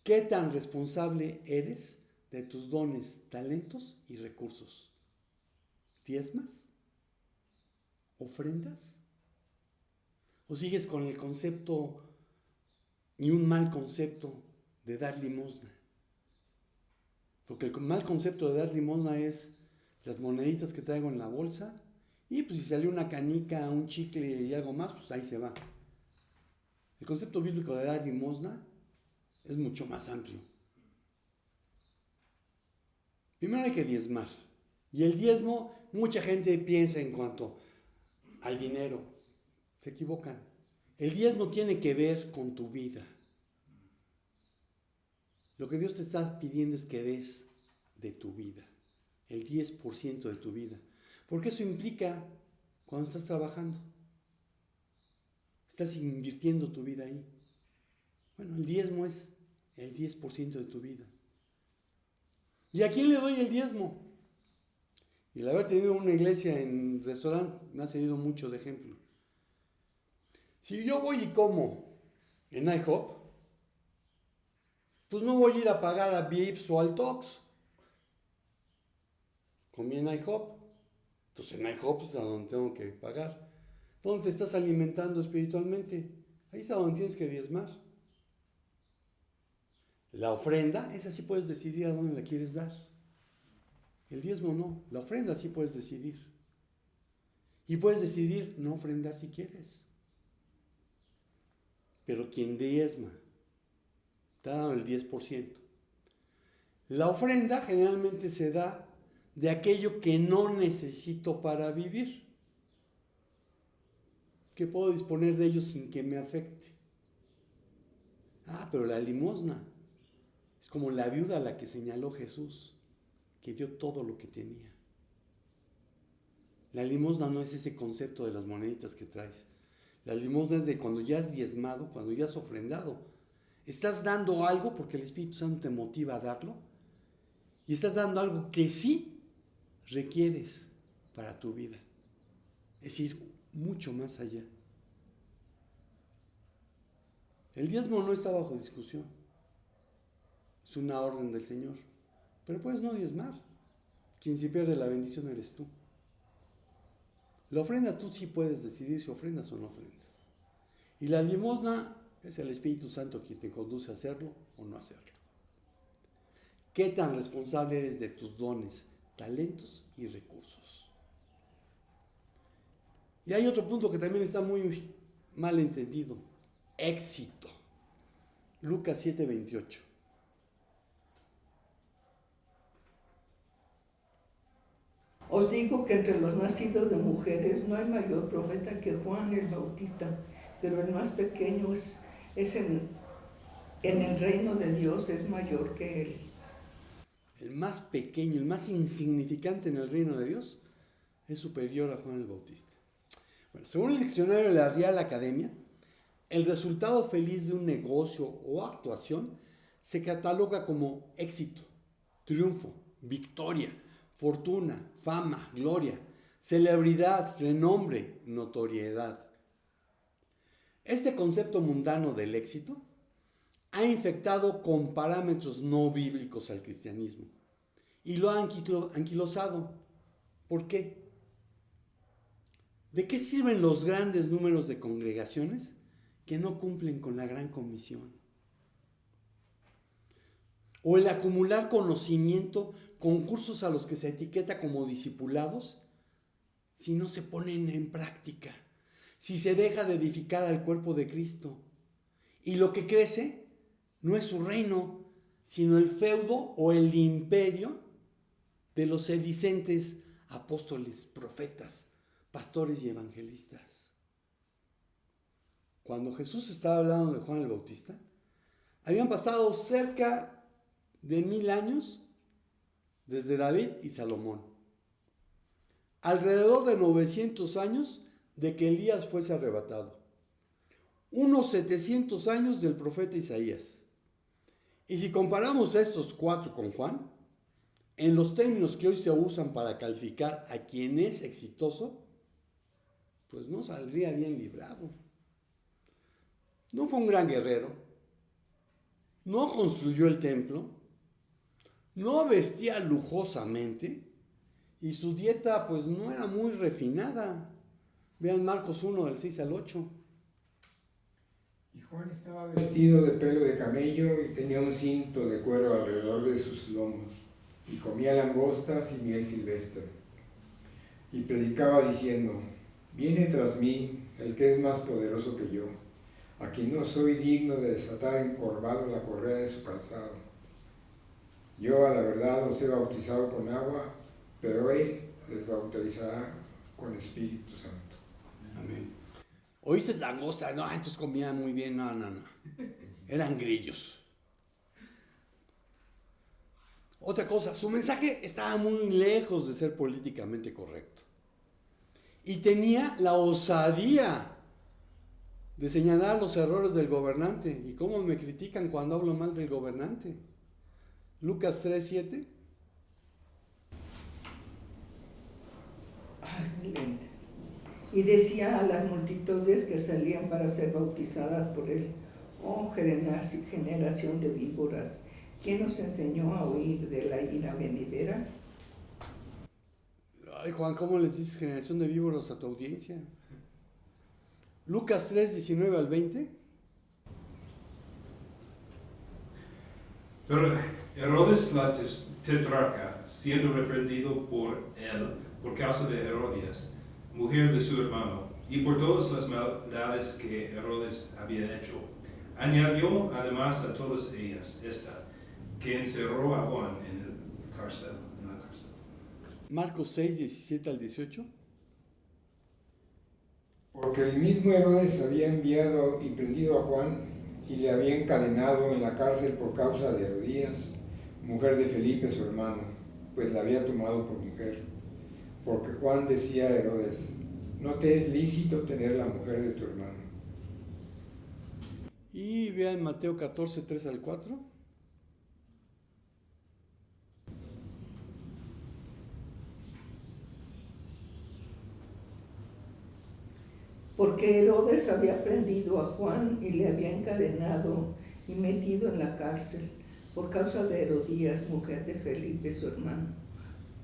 ¿Qué tan responsable eres de tus dones, talentos y recursos? ¿Diezmas? ¿Ofrendas? ¿O sigues con el concepto y un mal concepto de dar limosna? Porque el mal concepto de dar limosna es las moneditas que traigo en la bolsa, y pues si salió una canica, un chicle y algo más, pues ahí se va. El concepto bíblico de dar limosna es mucho más amplio. Primero hay que diezmar. Y el diezmo, mucha gente piensa en cuanto al dinero. Se equivocan. El diezmo tiene que ver con tu vida. Lo que Dios te está pidiendo es que des de tu vida, el 10% de tu vida. Porque eso implica cuando estás trabajando, estás invirtiendo tu vida ahí. Bueno, el diezmo es el 10% de tu vida. ¿Y a quién le doy el diezmo? Y el haber tenido una iglesia en restaurante me ha servido mucho de ejemplo. Si yo voy y como en IHOP, pues no voy a ir a pagar a Vips o al Tox. Comí en IHOP. Entonces en IHOP es a donde tengo que pagar. ¿Dónde te estás alimentando espiritualmente? Ahí es a donde tienes que diezmar. La ofrenda, esa sí puedes decidir a dónde la quieres dar. El diezmo no. La ofrenda sí puedes decidir. Y puedes decidir no ofrendar si quieres. Pero quien diezma te ha dado el 10%. La ofrenda generalmente se da de aquello que no necesito para vivir, que puedo disponer de ello sin que me afecte. Pero la limosna es como la viuda a la que señaló Jesús, que dio todo lo que tenía. La limosna no es ese concepto de las moneditas que traes. La limosna es de cuando ya has diezmado, cuando ya has ofrendado. Estás dando algo porque el Espíritu Santo te motiva a darlo, y estás dando algo que sí requieres para tu vida. Es decir, mucho más allá. El diezmo no está bajo discusión. Es una orden del Señor. Pero puedes no diezmar. Quien se pierde la bendición eres tú. La ofrenda tú sí puedes decidir si ofrendas o no ofrendas. Y la limosna es el Espíritu Santo quien te conduce a hacerlo o no hacerlo. ¿Qué tan responsable eres de tus dones, talentos y recursos? Y hay otro punto que también está muy mal entendido: éxito. Lucas 7:28. Os digo que entre los nacidos de mujeres no hay mayor profeta que Juan el Bautista, pero el más pequeño es en el reino de Dios es mayor que él. El más pequeño, el más insignificante en el reino de Dios es superior a Juan el Bautista. Bueno, según el diccionario de la Real Academia, el resultado feliz de un negocio o actuación se cataloga como éxito, triunfo, victoria, fortuna, fama, gloria, celebridad, renombre, notoriedad. Este concepto mundano del éxito ha infectado con parámetros no bíblicos al cristianismo y lo ha anquilosado. ¿Por qué? ¿De qué sirven los grandes números de congregaciones que no cumplen con la gran comisión? O el acumular conocimiento con cursos a los que se etiqueta como discipulados si no se ponen en práctica, si se deja de edificar al cuerpo de Cristo. Y lo que crece no es su reino, sino el feudo o el imperio de los sedicentes apóstoles, profetas, pastores y evangelistas. Cuando Jesús estaba hablando de Juan el Bautista, habían pasado cerca de 1000 años desde David y Salomón. Alrededor de 900 años de que Elías fuese arrebatado. Unos 700 años del profeta Isaías. Y si comparamos estos 4 con Juan, en los términos que hoy se usan para calificar a quien es exitoso, pues no saldría bien librado. No fue un gran guerrero, no construyó el templo, no vestía lujosamente y su dieta pues no era muy refinada. Vean Marcos 1 del 6 al 8. Y Juan estaba vestido de pelo de camello y tenía un cinto de cuero alrededor de sus lomos, y comía langostas y miel silvestre. Y predicaba diciendo: viene tras mí el que es más poderoso que yo, a quien no soy digno de desatar encorvado la correa de su calzado. Yo a la verdad os he bautizado con agua, pero él les bautizará con Espíritu Santo. Amén. ¿Oíste langosta? No, entonces comían muy bien. No. Eran grillos. Otra cosa, su mensaje estaba muy lejos de ser políticamente correcto. Y tenía la osadía de señalar los errores del gobernante. ¿Y cómo me critican cuando hablo mal del gobernante? Lucas 3:7. Ay, mi mente. Y decía a las multitudes que salían para ser bautizadas por él: oh generación de víboras, ¿quién os enseñó a huir de la ira venidera? Ay, Juan, ¿cómo les dices generación de víboras a tu audiencia? Lucas 3:19 al 20. Pero Herodes la tetrarca, siendo reprendido por él por causa de Herodías, mujer de su hermano, y por todas las maldades que Herodes había hecho, añadió además a todas ellas esta, que encerró a Juan en la cárcel. Marcos 6:17 al 18. Porque el mismo Herodes había enviado y prendido a Juan y le había encadenado en la cárcel por causa de Herodías, mujer de Felipe su hermano, pues la había tomado por mujer. Porque Juan decía a Herodes: no te es lícito tener la mujer de tu hermano. Y vean Mateo 14:3 al 4. Porque Herodes había prendido a Juan y le había encadenado y metido en la cárcel por causa de Herodías, mujer de Felipe su hermano,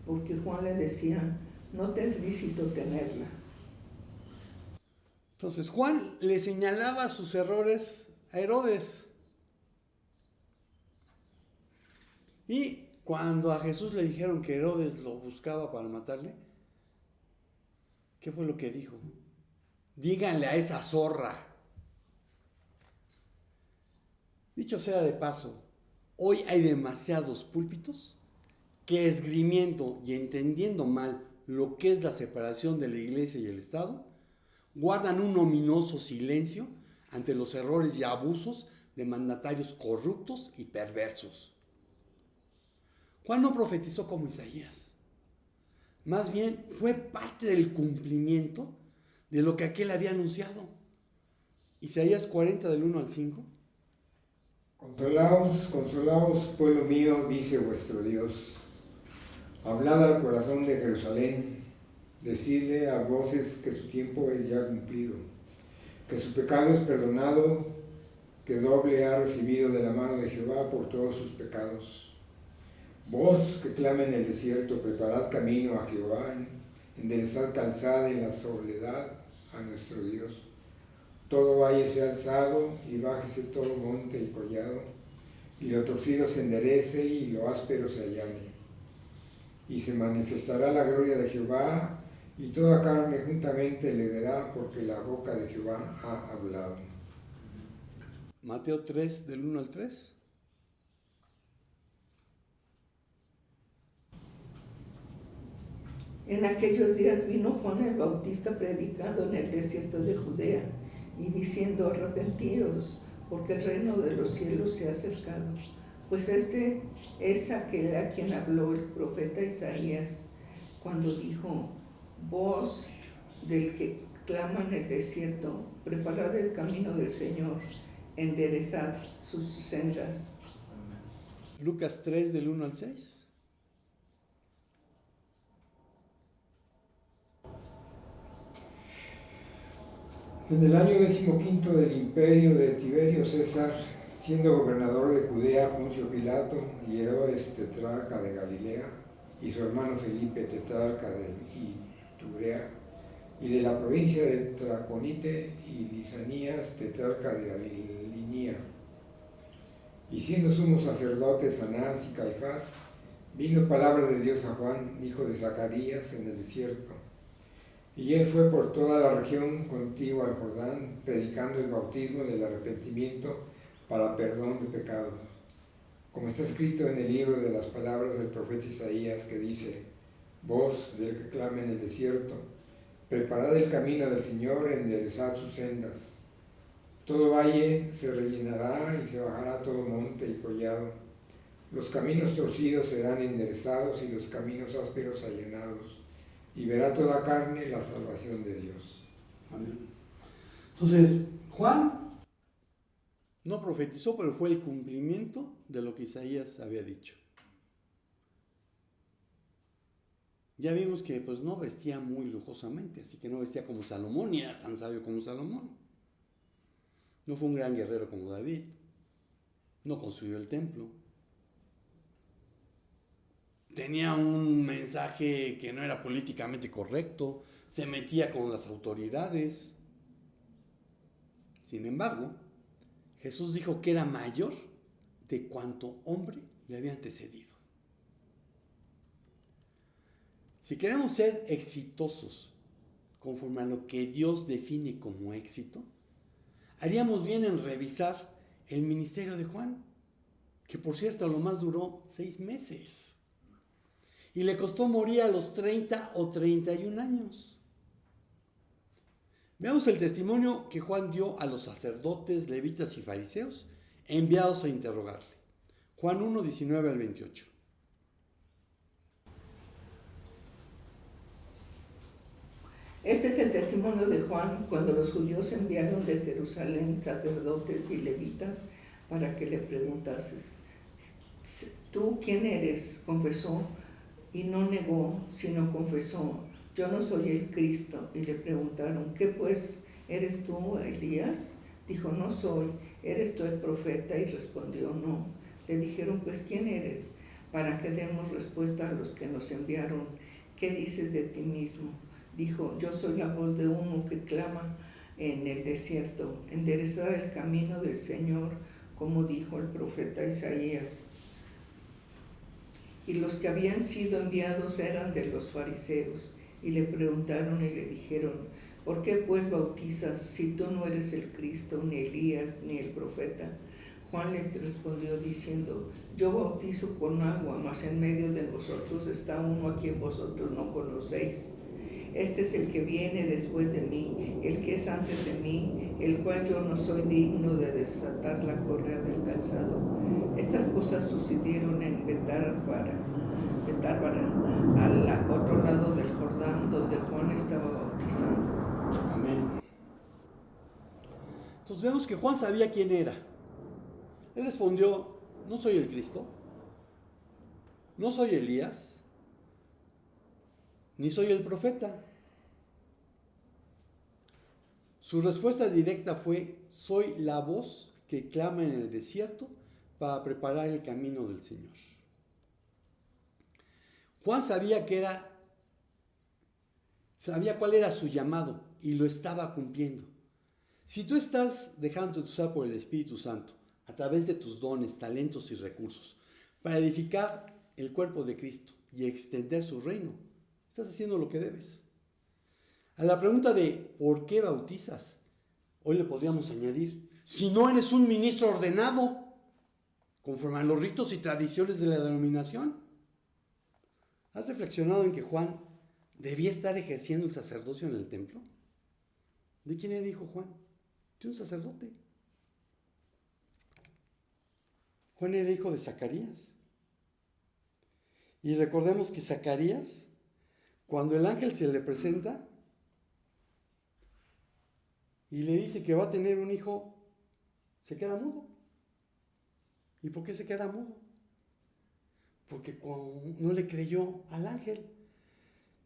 porque Juan le decía: no te es lícito tenerla. Entonces Juan le señalaba sus errores a Herodes. Y cuando a Jesús le dijeron que Herodes lo buscaba para matarle, ¿qué fue lo que dijo? Díganle a esa zorra. Dicho sea de paso, hoy hay demasiados púlpitos que, esgrimiendo y entendiendo mal lo que es la separación de la iglesia y el Estado, guardan un ominoso silencio ante los errores y abusos de mandatarios corruptos y perversos. Juan no profetizó como Isaías. Más bien fue parte del cumplimiento de lo que aquel había anunciado. Isaías 40 del 1 al 5. Consolaos, pueblo mío, dice vuestro Dios. Hablad al corazón de Jerusalén, decidle a voces que su tiempo es ya cumplido, que su pecado es perdonado, que que doble ha recibido de la mano de Jehová por todos sus pecados. Voz que clama en el desierto, preparad camino a Jehová, enderezad calzada en la soledad a nuestro Dios. Todo valle sea alzado y bájese todo monte y collado, y lo torcido se enderece y lo áspero se allane. Y se manifestará la gloria de Jehová, y toda carne juntamente le verá, porque la boca de Jehová ha hablado. Mateo 3, del 1 al 3. En aquellos días vino Juan el Bautista predicando en el desierto de Judea y diciendo: arrepentíos, porque el reino de los cielos se ha acercado. Pues este es aquel a quien habló el profeta Isaías cuando dijo: voz del que clama en el desierto, preparad el camino del Señor, enderezad sus sendas. Lucas 3, del 1 al 6. En el año 15 del imperio de Tiberio César, siendo gobernador de Judea Poncio Pilato y Herodes tetrarca de Galilea, y su hermano Felipe tetrarca de Iturea, y de la provincia de Traconite, y Lisanías tetrarca de Abilinia, y siendo sumos sacerdotes Anás y Caifás, vino palabra de Dios a Juan, hijo de Zacarías, en el desierto. Y él fue por toda la región contigua al Jordán, predicando el bautismo del arrepentimiento para perdón de pecados, como está escrito en el libro de las palabras del profeta Isaías, que dice: voz del que clama en el desierto, preparad el camino del Señor, enderezad sus sendas. Todo valle se rellenará y se bajará todo monte y collado. Los caminos torcidos serán enderezados y los caminos ásperos allanados. Y verá toda carne la salvación de Dios. Amén. Entonces, Juan no profetizó, pero fue el cumplimiento de lo que Isaías había dicho. Ya vimos que pues no vestía muy lujosamente, así que no vestía como Salomón, ni era tan sabio como Salomón. No fue un gran guerrero como David. No construyó el templo. Tenía un mensaje que no era políticamente correcto, se metía con las autoridades. Sin embargo, Jesús dijo que era mayor de cuanto hombre le había antecedido. Si queremos ser exitosos conforme a lo que Dios define como éxito, haríamos bien en revisar el ministerio de Juan, que por cierto lo más duró 6 meses. Y le costó morir a los 30 o 31 años. Veamos el testimonio que Juan dio a los sacerdotes, levitas y fariseos enviados a interrogarle. Juan 1, 19 al 28. Este es el testimonio de Juan cuando los judíos enviaron de Jerusalén sacerdotes y levitas para que le preguntases: ¿tú quién eres? Confesó y no negó, sino confesó: yo no soy el Cristo. Y le preguntaron: ¿qué pues? ¿Eres tú Elías? Dijo: no soy. ¿Eres tú el profeta? Y respondió: no. Le dijeron: pues ¿quién eres? Para que demos respuesta a los que nos enviaron. ¿Qué dices de ti mismo? Dijo: yo soy la voz de uno que clama en el desierto, enderezad el camino del Señor, como dijo el profeta Isaías. Y los que habían sido enviados eran de los fariseos, y le preguntaron y le dijeron: ¿por qué pues bautizas si tú no eres el Cristo, ni Elías, ni el profeta? Juan les respondió diciendo: yo bautizo con agua, mas en medio de vosotros está uno a quien vosotros no conocéis. Este es el que viene después de mí, el que es antes de mí, el cual yo no soy digno de desatar la correa del calzado. Estas cosas sucedieron en Betábara, al otro lado del Jordán, donde Juan estaba bautizando. Amén. Entonces vemos que Juan sabía quién era. Él respondió: no soy el Cristo, no soy Elías, ni soy el profeta. Su respuesta directa fue: soy la voz que clama en el desierto para preparar el camino del Señor. Juan sabía cuál era su llamado y lo estaba cumpliendo. Si tú estás dejándote usar por el Espíritu Santo a través de tus dones, talentos y recursos para edificar el cuerpo de Cristo y extender su reino, estás haciendo lo que debes. A la pregunta de ¿por qué bautizas? Hoy le podríamos añadir, si no eres un ministro ordenado, conforme a los ritos y tradiciones de la denominación. ¿Has reflexionado en que Juan debía estar ejerciendo el sacerdocio en el templo? ¿De quién era hijo Juan? De un sacerdote. Juan era hijo de Zacarías. Y recordemos que Zacarías, cuando el ángel se le presenta y le dice que va a tener un hijo, se queda mudo. ¿Y por qué se queda mudo? Porque no le creyó al ángel.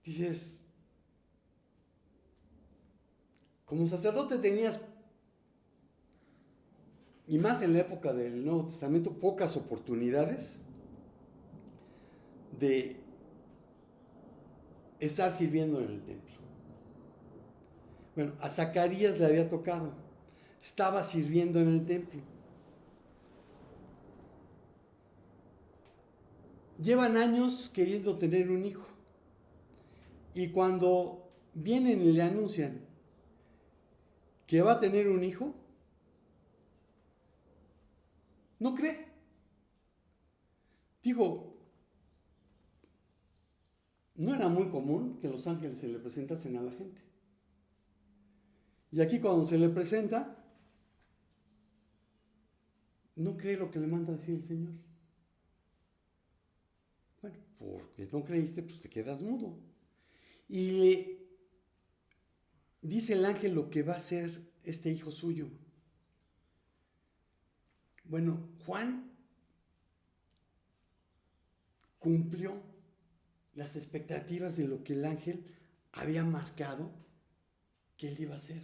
Dices, como sacerdote tenías, y más en la época del Nuevo Testamento, pocas oportunidades de estar sirviendo en el templo. Bueno, a Zacarías le había tocado, estaba sirviendo en el templo. Llevan años queriendo tener un hijo. Y cuando vienen y le anuncian que va a tener un hijo, no cree. Digo, no era muy común que los ángeles se le presentasen a la gente. Y aquí cuando se le presenta, no cree lo que le manda a decir el Señor. Bueno, porque no creíste, pues te quedas mudo. Y le dice el ángel lo que va a hacer este hijo suyo. Bueno, Juan cumplió las expectativas de lo que el ángel había marcado que él iba a hacer.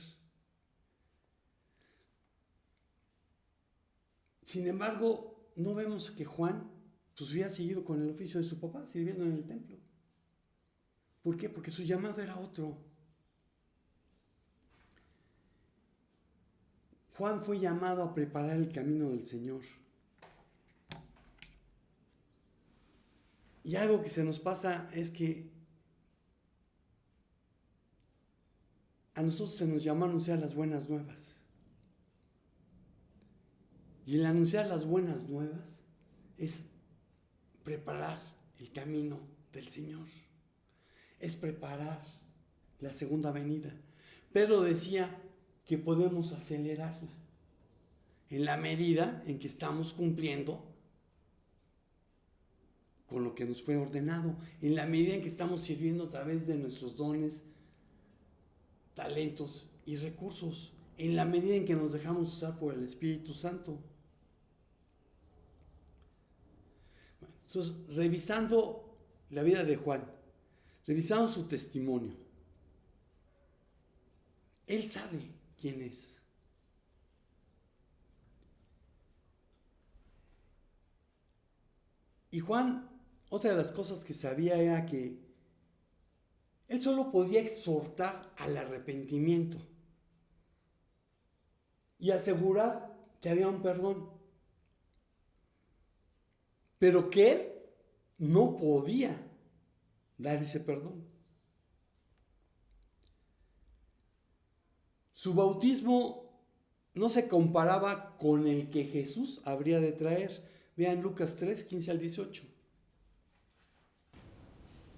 Sin embargo, no vemos que Juan pues hubiera seguido con el oficio de su papá, sirviendo en el templo. ¿Por qué? Porque su llamado era otro. Juan fue llamado a preparar el camino del Señor. Y algo que se nos pasa es que a nosotros se nos llama a anunciar las buenas nuevas. Y el anunciar las buenas nuevas es preparar el camino del Señor. Es preparar la segunda venida. Pedro decía que podemos acelerarla en la medida en que estamos cumpliendo con lo que nos fue ordenado, en la medida en que estamos sirviendo a través de nuestros dones, talentos y recursos, en la medida en que nos dejamos usar por el Espíritu Santo. Entonces, revisando la vida de Juan, revisando su testimonio, él sabe quién es. Y Juan, otra de las cosas que sabía era que él solo podía exhortar al arrepentimiento y asegurar que había un perdón, pero que él no podía dar ese perdón. Su bautismo no se comparaba con el que Jesús habría de traer. Vean Lucas 3, 15 al 18.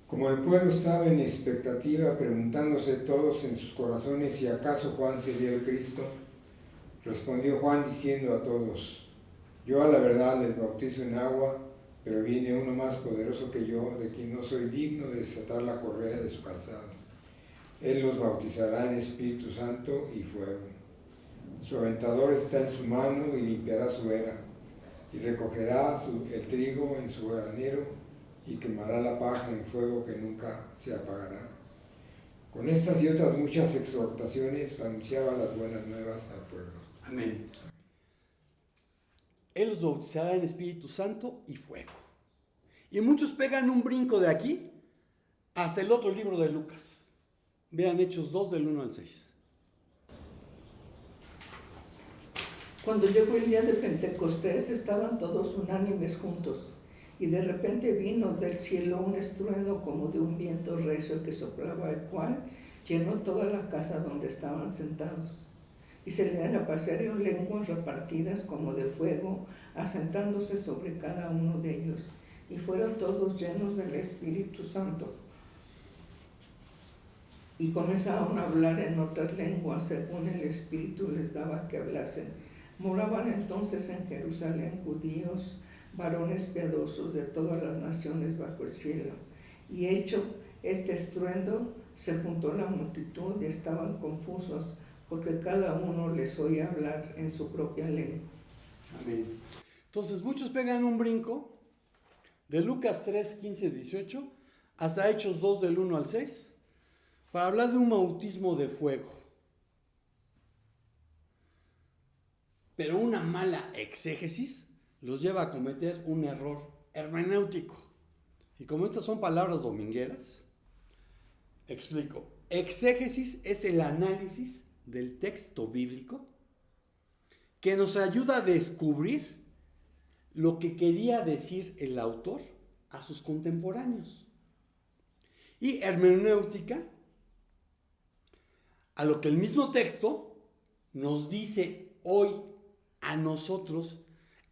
Como el pueblo estaba en expectativa, preguntándose todos en sus corazones si acaso Juan sería el Cristo, respondió Juan diciendo a todos: yo a la verdad les bautizo en agua, pero viene uno más poderoso que yo, de quien no soy digno de desatar la correa de su calzado. Él los bautizará en Espíritu Santo y fuego. Su aventador está en su mano y limpiará su era, y recogerá el trigo en su granero y quemará la paja en fuego que nunca se apagará. Con estas y otras muchas exhortaciones anunciaba las buenas nuevas al pueblo. Amén. Él los bautizará en Espíritu Santo y fuego. Y muchos pegan un brinco de aquí hasta el otro libro de Lucas. Vean Hechos 2 del 1 al 6. Cuando llegó el día de Pentecostés, estaban todos unánimes juntos, y de repente vino del cielo un estruendo como de un viento recio que soplaba, el cual llenó toda la casa donde estaban sentados. Y se les aparecieron lenguas repartidas como de fuego, asentándose sobre cada uno de ellos, y fueron todos llenos del Espíritu Santo. Y comenzaron a hablar en otras lenguas según el Espíritu les daba que hablasen. Moraban entonces en Jerusalén judíos, varones piadosos de todas las naciones bajo el cielo. Y hecho este estruendo, se juntó la multitud y estaban confusos, porque cada uno les oía hablar en su propia lengua. Amén. Entonces muchos pegan un brinco de Lucas 3, 15, 18 hasta Hechos 2 del 1 al 6 para hablar de un bautismo de fuego. Pero una mala exégesis los lleva a cometer un error hermenéutico. Y como estas son palabras domingueras, explico. Exégesis es el análisis del texto bíblico que nos ayuda a descubrir lo que quería decir el autor a sus contemporáneos. Y hermenéutica, a lo que el mismo texto nos dice hoy a nosotros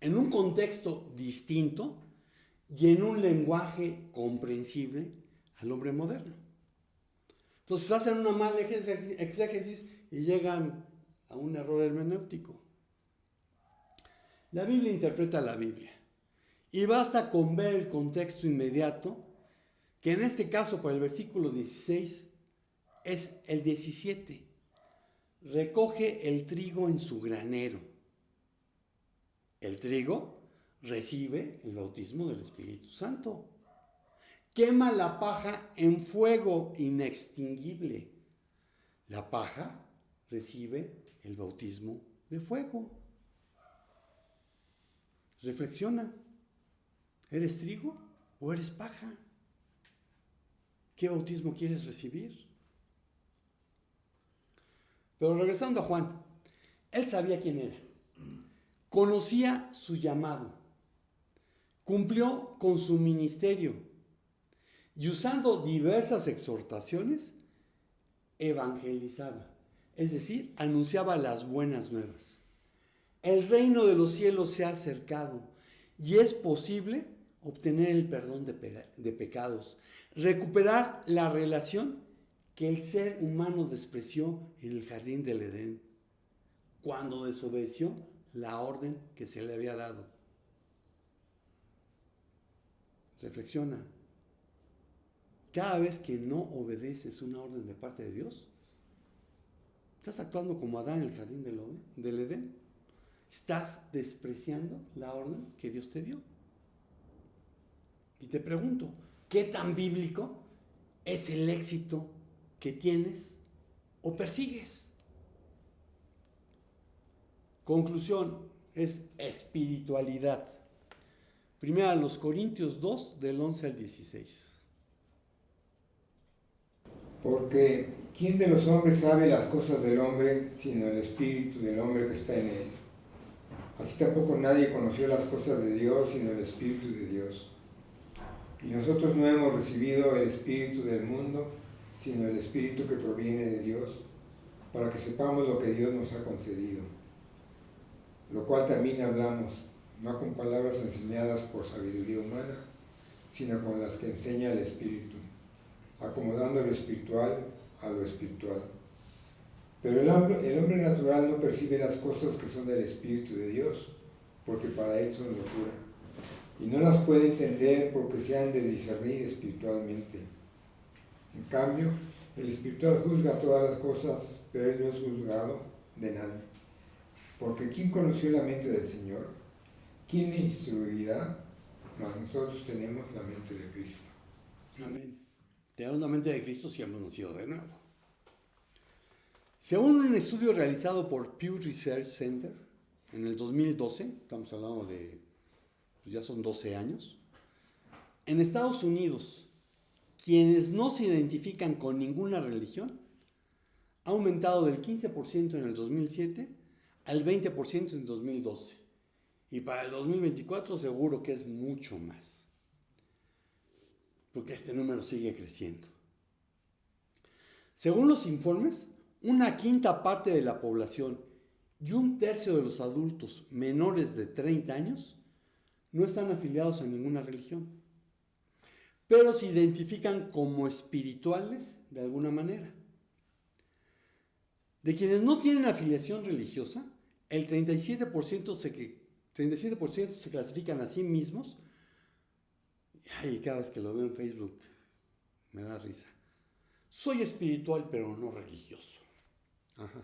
en un contexto distinto y en un lenguaje comprensible al hombre moderno. Entonces hacen una mala exégesis y llegan a un error hermenéutico. La Biblia interpreta la Biblia y basta con ver el contexto inmediato, que en este caso para el versículo 16 es el 17. Recoge el trigo en su granero. El trigo recibe el bautismo del Espíritu Santo. Quema la paja en fuego inextinguible. La paja recibe el bautismo de fuego. Reflexiona. ¿Eres trigo o eres paja? ¿Qué bautismo quieres recibir? Pero regresando a Juan, él sabía quién era. Conocía su llamado, cumplió con su ministerio y usando diversas exhortaciones, evangelizaba, es decir, anunciaba las buenas nuevas. El reino de los cielos se ha acercado y es posible obtener el perdón de pecados, recuperar la relación que el ser humano despreció en el jardín del Edén, cuando desobedeció la orden que se le había dado. Reflexiona. Cada vez que no obedeces una orden de parte de Dios, estás actuando como Adán en el jardín del Edén. Estás despreciando la orden que Dios te dio. Y te pregunto, ¿qué tan bíblico es el éxito que tienes o persigues? Conclusión, es espiritualidad. Primera a los Corintios 2, del 11 al 16. Porque ¿quién de los hombres sabe las cosas del hombre sino el espíritu del hombre que está en él? Así tampoco nadie conoció las cosas de Dios sino el Espíritu de Dios. Y nosotros no hemos recibido el espíritu del mundo sino el Espíritu que proviene de Dios, para que sepamos lo que Dios nos ha concedido. Lo cual también hablamos, no con palabras enseñadas por sabiduría humana, sino con las que enseña el Espíritu, acomodando lo espiritual a lo espiritual. Pero el hombre natural no percibe las cosas que son del Espíritu de Dios, porque para él son locura, y no las puede entender porque se han de discernir espiritualmente. En cambio, el espiritual juzga todas las cosas, pero él no es juzgado de nadie. Porque ¿quién conoció la mente del Señor? ¿Quién le instruirá? Mas nosotros tenemos la mente de Cristo. Amén. Tenemos la mente de Cristo si hemos nacido de nuevo. Según un estudio realizado por Pew Research Center, en el 2012, estamos hablando de, pues ya son 12 años, en Estados Unidos, quienes no se identifican con ninguna religión, ha aumentado del 15% en el 2007 al 20% en 2012. Y para el 2024 seguro que es mucho más, porque este número sigue creciendo. Según los informes, una quinta parte de la población y un tercio de los adultos menores de 30 años no están afiliados a ninguna religión, pero se identifican como espirituales de alguna manera. De quienes no tienen afiliación religiosa, el 37% se clasifican a sí mismos. Ay, cada vez que lo veo en Facebook me da risa. Soy espiritual pero no religioso. Ajá.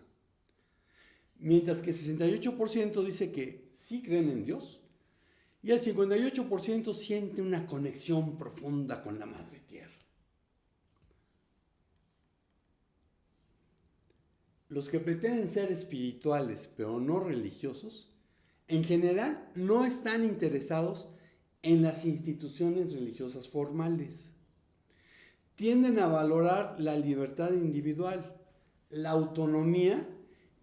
Mientras que el 68% dice que sí creen en Dios y el 58% siente una conexión profunda con la Madre Tierra. Los que pretenden ser espirituales pero no religiosos, en general no están interesados en las instituciones religiosas formales. Tienden a valorar la libertad individual, la autonomía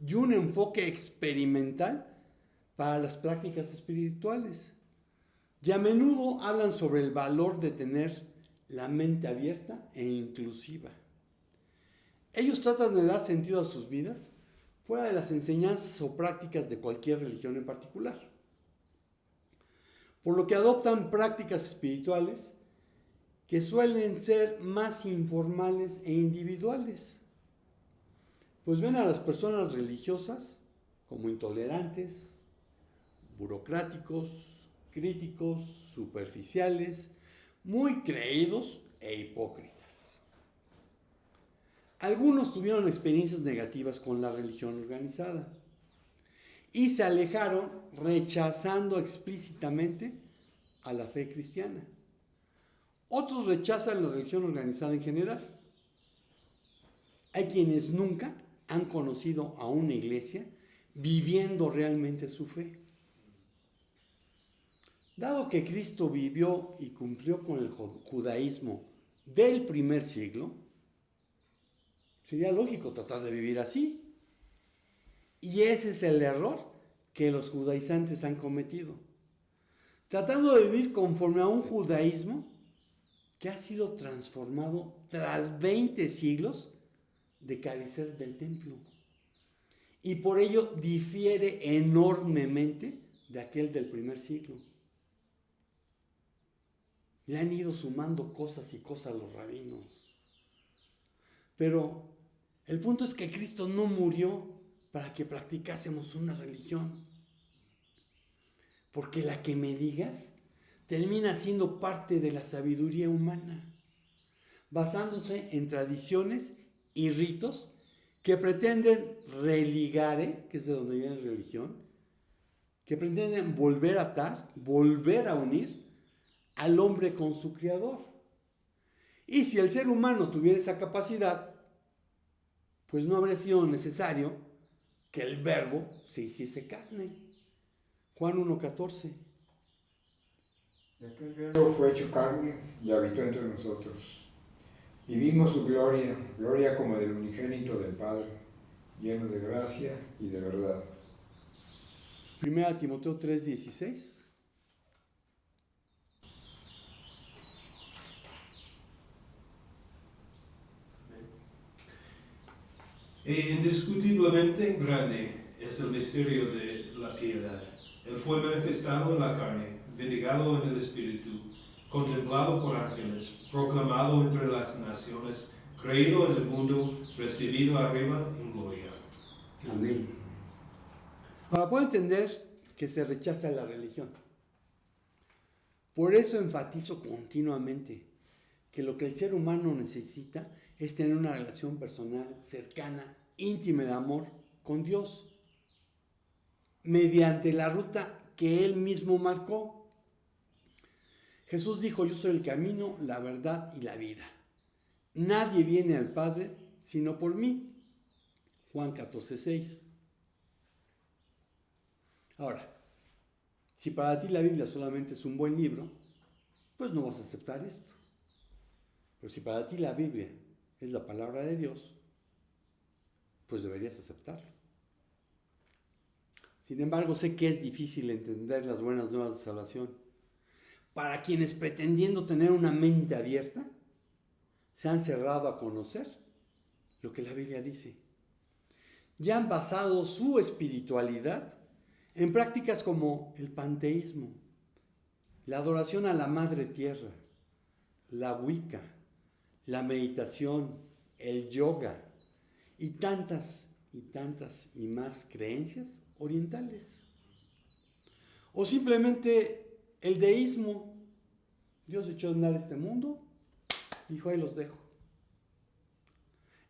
y un enfoque experimental para las prácticas espirituales. Y a menudo hablan sobre el valor de tener la mente abierta e inclusiva. Ellos tratan de dar sentido a sus vidas fuera de las enseñanzas o prácticas de cualquier religión en particular, por lo que adoptan prácticas espirituales que suelen ser más informales e individuales, pues ven a las personas religiosas como intolerantes, burocráticos, críticos, superficiales, muy creídos e hipócritas. Algunos tuvieron experiencias negativas con la religión organizada y se alejaron rechazando explícitamente a la fe cristiana. Otros rechazan la religión organizada en general. Hay quienes nunca han conocido a una iglesia viviendo realmente su fe. Dado que Cristo vivió y cumplió con el judaísmo del primer siglo, sería lógico tratar de vivir así. Y ese es el error que los judaizantes han cometido, tratando de vivir conforme a un judaísmo que ha sido transformado tras 20 siglos de carecer del templo. Y por ello difiere enormemente de aquel del primer siglo. Le han ido sumando cosas y cosas a los rabinos. Pero el punto es que Cristo no murió para que practicásemos una religión. Porque la que me digas termina siendo parte de la sabiduría humana, basándose en tradiciones y ritos que pretenden religare, que es de donde viene la religión, que pretenden volver a atar, volver a unir al hombre con su creador. Y si el ser humano tuviera esa capacidad, pues no habría sido necesario que el verbo se hiciese carne. Juan 1:14. Aquel verbo fue hecho carne y habitó entre nosotros. Y vimos su gloria, gloria como del unigénito del Padre, lleno de gracia y de verdad. 1 Timoteo 3:16. E indiscutiblemente grande es el misterio de la piedad. Él fue manifestado en la carne, vindicado en el Espíritu, contemplado por ángeles, proclamado entre las naciones, creído en el mundo, recibido arriba en gloria. Amén. Ahora puedo entender que se rechaza la religión. Por eso enfatizo continuamente que lo que el ser humano necesita es tener una relación personal, cercana, íntima de amor con Dios, mediante la ruta que Él mismo marcó. Jesús dijo: yo soy el camino, la verdad y la vida. Nadie viene al Padre sino por mí. Juan 14:6. Ahora, si para ti la Biblia solamente es un buen libro, pues no vas a aceptar esto. Pero si para ti la Biblia es la palabra de Dios, pues deberías aceptarlo. Sin embargo, sé que es difícil entender las buenas nuevas de salvación para quienes, pretendiendo tener una mente abierta, se han cerrado a conocer lo que la Biblia dice. Ya han basado su espiritualidad en prácticas como el panteísmo, la adoración a la Madre Tierra, la Wicca, la meditación, el yoga y tantas y más creencias orientales. O simplemente el deísmo. Dios echó a andar este mundo, dijo, ahí los dejo.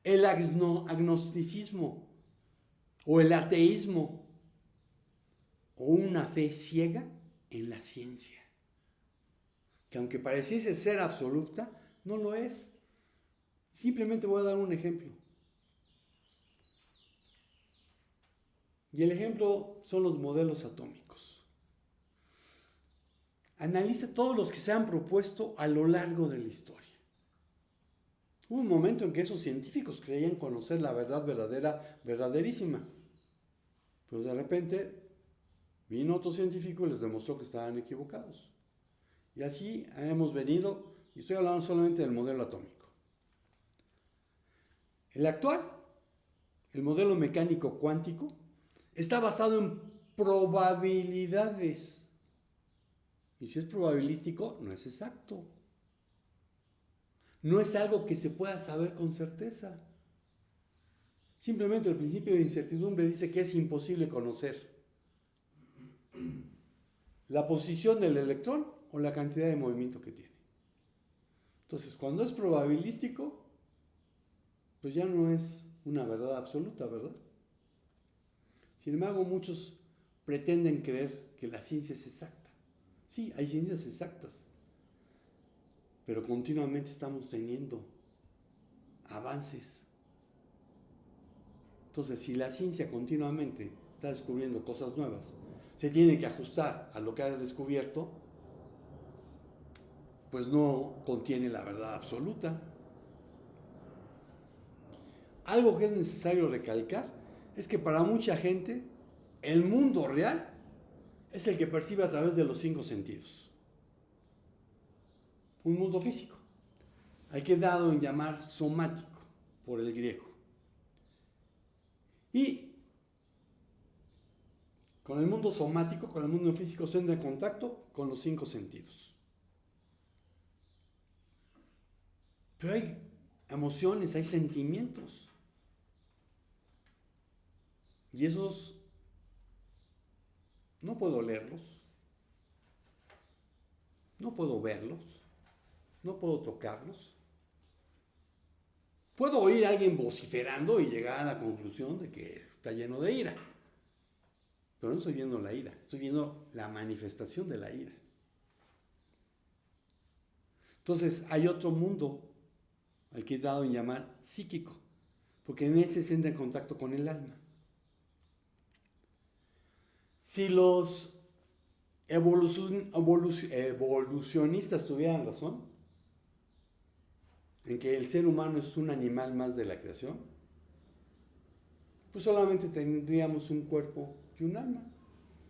El agnosticismo o el ateísmo o una fe ciega en la ciencia, que aunque pareciese ser absoluta, no lo es. Simplemente voy a dar un ejemplo. Y el ejemplo son los modelos atómicos. Analiza todos los que se han propuesto a lo largo de la historia. Hubo un momento en que esos científicos creían conocer la verdad verdadera, verdaderísima. Pero de repente vino otro científico y les demostró que estaban equivocados. Y así hemos venido, y estoy hablando solamente del modelo atómico. El actual, el modelo mecánico cuántico, está basado en probabilidades. Y si es probabilístico, no es exacto. No es algo que se pueda saber con certeza. Simplemente el principio de incertidumbre dice que es imposible conocer la posición del electrón o la cantidad de movimiento que tiene. Entonces, cuando es probabilístico, pues ya no es una verdad absoluta, ¿verdad? Sin embargo, muchos pretenden creer que la ciencia es exacta. Sí, hay ciencias exactas, pero continuamente estamos teniendo avances. Entonces, si la ciencia continuamente está descubriendo cosas nuevas, se tiene que ajustar a lo que ha descubierto, pues no contiene la verdad absoluta. Algo que es necesario recalcar es que para mucha gente el mundo real es el que percibe a través de los 5 sentidos. Un mundo físico, al que he dado en llamar somático por el griego. Y con el mundo somático, con el mundo físico, se entra en contacto con los 5 sentidos. Pero hay emociones, hay sentimientos. Y esos no puedo leerlos, no puedo verlos, no puedo tocarlos. Puedo oír a alguien vociferando y llegar a la conclusión de que está lleno de ira. Pero no estoy viendo la ira, estoy viendo la manifestación de la ira. Entonces hay otro mundo al que he dado en llamar psíquico, porque en ese se entra en contacto con el alma. Si los evolucionistas tuvieran razón en que el ser humano es un animal más de la creación, pues solamente tendríamos un cuerpo y un alma,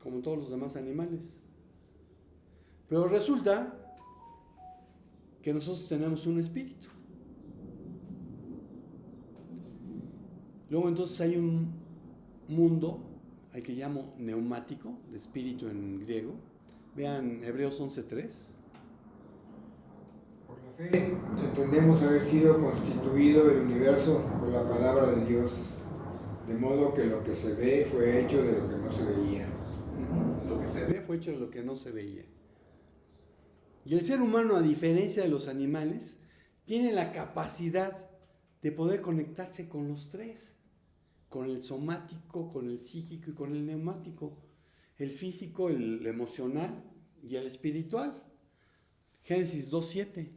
como todos los demás animales. Pero resulta que nosotros tenemos un espíritu. Luego entonces hay un mundo al que llamo neumático, de espíritu en griego. Vean Hebreos 11:3. Por la fe entendemos haber sido constituido el universo por la palabra de Dios, de modo que lo que se ve fue hecho de lo que no se veía. Lo que se ve fue hecho de lo que no se veía. Y el ser humano, a diferencia de los animales, tiene la capacidad de poder conectarse con los tres, con el somático, con el psíquico y con el neumático, el físico, el emocional y el espiritual. Génesis 2:7.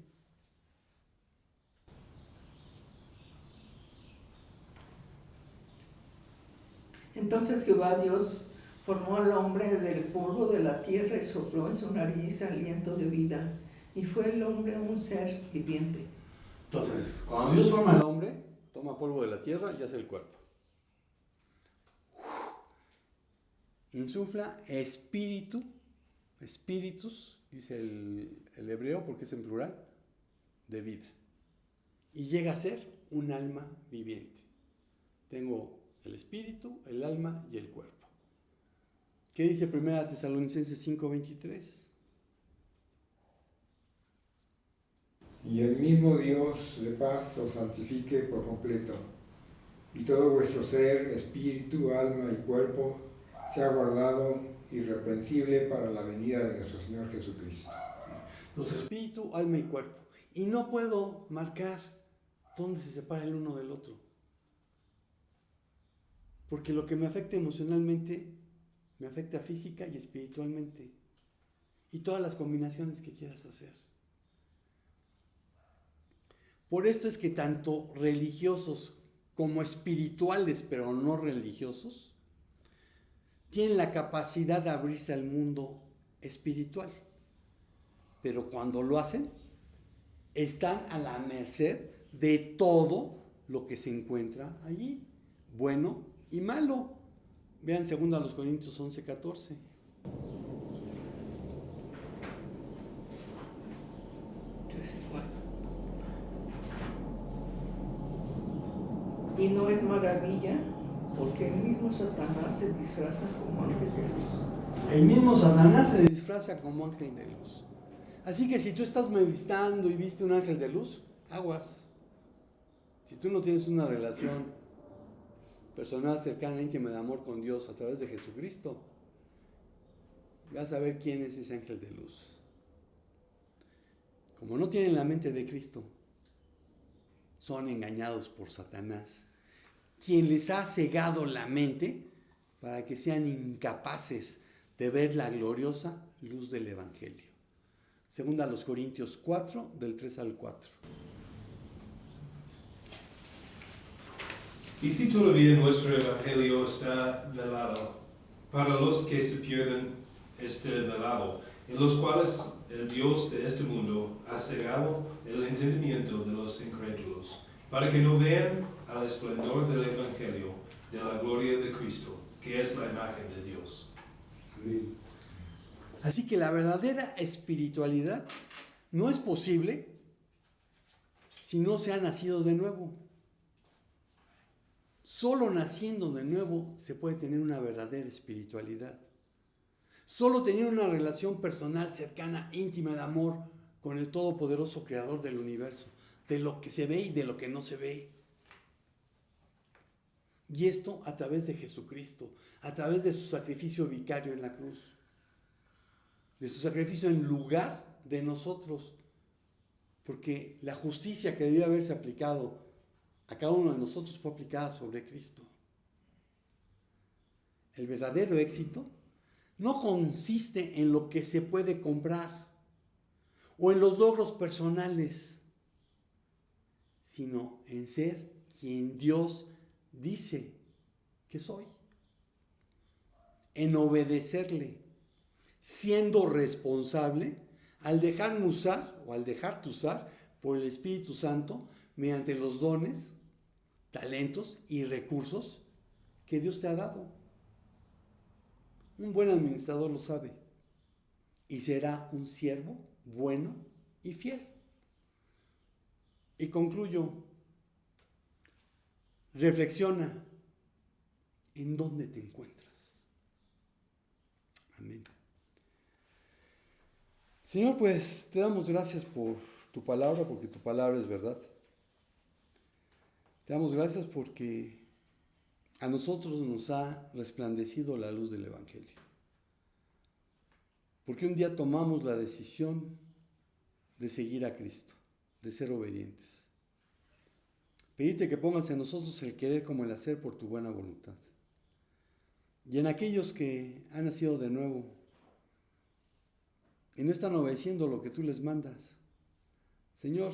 Entonces Jehová Dios Formó al hombre del polvo de la tierra y sopló en su nariz aliento de vida. Y fue el hombre un ser viviente. Entonces, cuando Dios forma al hombre, toma polvo de la tierra y hace el cuerpo. Insufla espíritus, dice el hebreo porque es en plural, de vida. Y llega a ser un alma viviente. Tengo el espíritu, el alma y el cuerpo. ¿Qué dice 1 Tesalonicenses 5:23? Y el mismo Dios de paz os santifique por completo, y todo vuestro ser, espíritu, alma y cuerpo sea guardado irreprensible para la venida de nuestro Señor Jesucristo. Los espíritu, alma y cuerpo. Y no puedo marcar dónde se separa el uno del otro. Porque lo que me afecta emocionalmente, me afecta física y espiritualmente. Y todas las combinaciones que quieras hacer. Por esto es que tanto religiosos como espirituales, pero no religiosos, tienen la capacidad de abrirse al mundo espiritual. Pero cuando lo hacen, están a la merced de todo lo que se encuentra allí, bueno y malo. Vean 2 Corintios 11:14. Y no es maravilla, porque el mismo Satanás se disfraza como ángel de luz. El mismo Satanás se disfraza como ángel de luz. Así que si tú estás meditando y viste un ángel de luz, aguas. Si tú no tienes una relación personal, cercana, íntima de amor con Dios a través de Jesucristo, vas a ver quién es ese ángel de luz. Como no tienen la mente de Cristo, son engañados por Satanás, quien les ha cegado la mente para que sean incapaces de ver la gloriosa luz del Evangelio. 2 Corintios 4, del 3 al 4. Y si todavía nuestro Evangelio está velado, para los que se pierden este velado, en los cuales el Dios de este mundo ha cegado el entendimiento de los incrédulos, para que no vean al esplendor del Evangelio de la gloria de Cristo, que es la imagen de Dios. Amén. Así que la verdadera espiritualidad no es posible si no se ha nacido de nuevo. Solo naciendo de nuevo se puede tener una verdadera espiritualidad. Solo tener una relación personal, cercana, íntima de amor con el todopoderoso creador del universo, de lo que se ve y de lo que no se ve. Y esto a través de Jesucristo, a través de su sacrificio vicario en la cruz, de su sacrificio en lugar de nosotros, porque la justicia que debió haberse aplicado a cada uno de nosotros fue aplicada sobre Cristo. El verdadero éxito no consiste en lo que se puede comprar o en los logros personales, sino en ser quien Dios dice que soy, en obedecerle, siendo responsable al dejarme usar o al dejarte usar por el Espíritu Santo mediante los dones, talentos y recursos que Dios te ha dado. Un buen administrador lo sabe y será un siervo bueno y fiel. Y concluyo, reflexiona en dónde te encuentras. Amén. Señor, pues te damos gracias por tu palabra, porque tu palabra es verdad. Te damos gracias porque a nosotros nos ha resplandecido la luz del Evangelio. Porque un día tomamos la decisión de seguir a Cristo, de ser obedientes. Pedirte que pongas en nosotros el querer como el hacer por tu buena voluntad. Y en aquellos que han nacido de nuevo y no están obedeciendo lo que tú les mandas, Señor,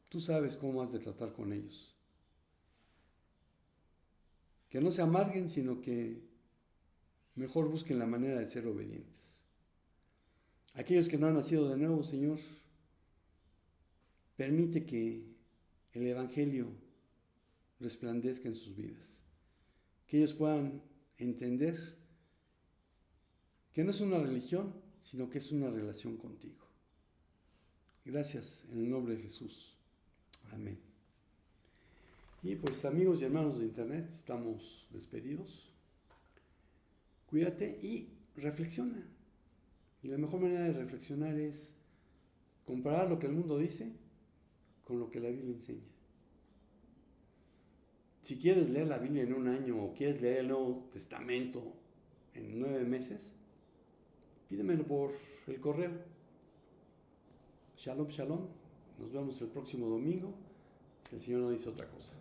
tú sabes cómo has de tratar con ellos. Que no se amarguen, sino que mejor busquen la manera de ser obedientes. Aquellos que no han nacido de nuevo, Señor, permite que el Evangelio resplandezca en sus vidas. Que ellos puedan entender que no es una religión, sino que es una relación contigo. Gracias, en el nombre de Jesús. Amén. Y pues amigos y hermanos de internet, estamos despedidos. Cuídate y reflexiona. Y la mejor manera de reflexionar es comparar lo que el mundo dice con lo que la Biblia enseña. Si quieres leer la Biblia en un año o quieres leer el Nuevo Testamento en 9 meses, pídemelo por el correo. Shalom, shalom. Nos vemos el próximo domingo, si el Señor no dice otra cosa.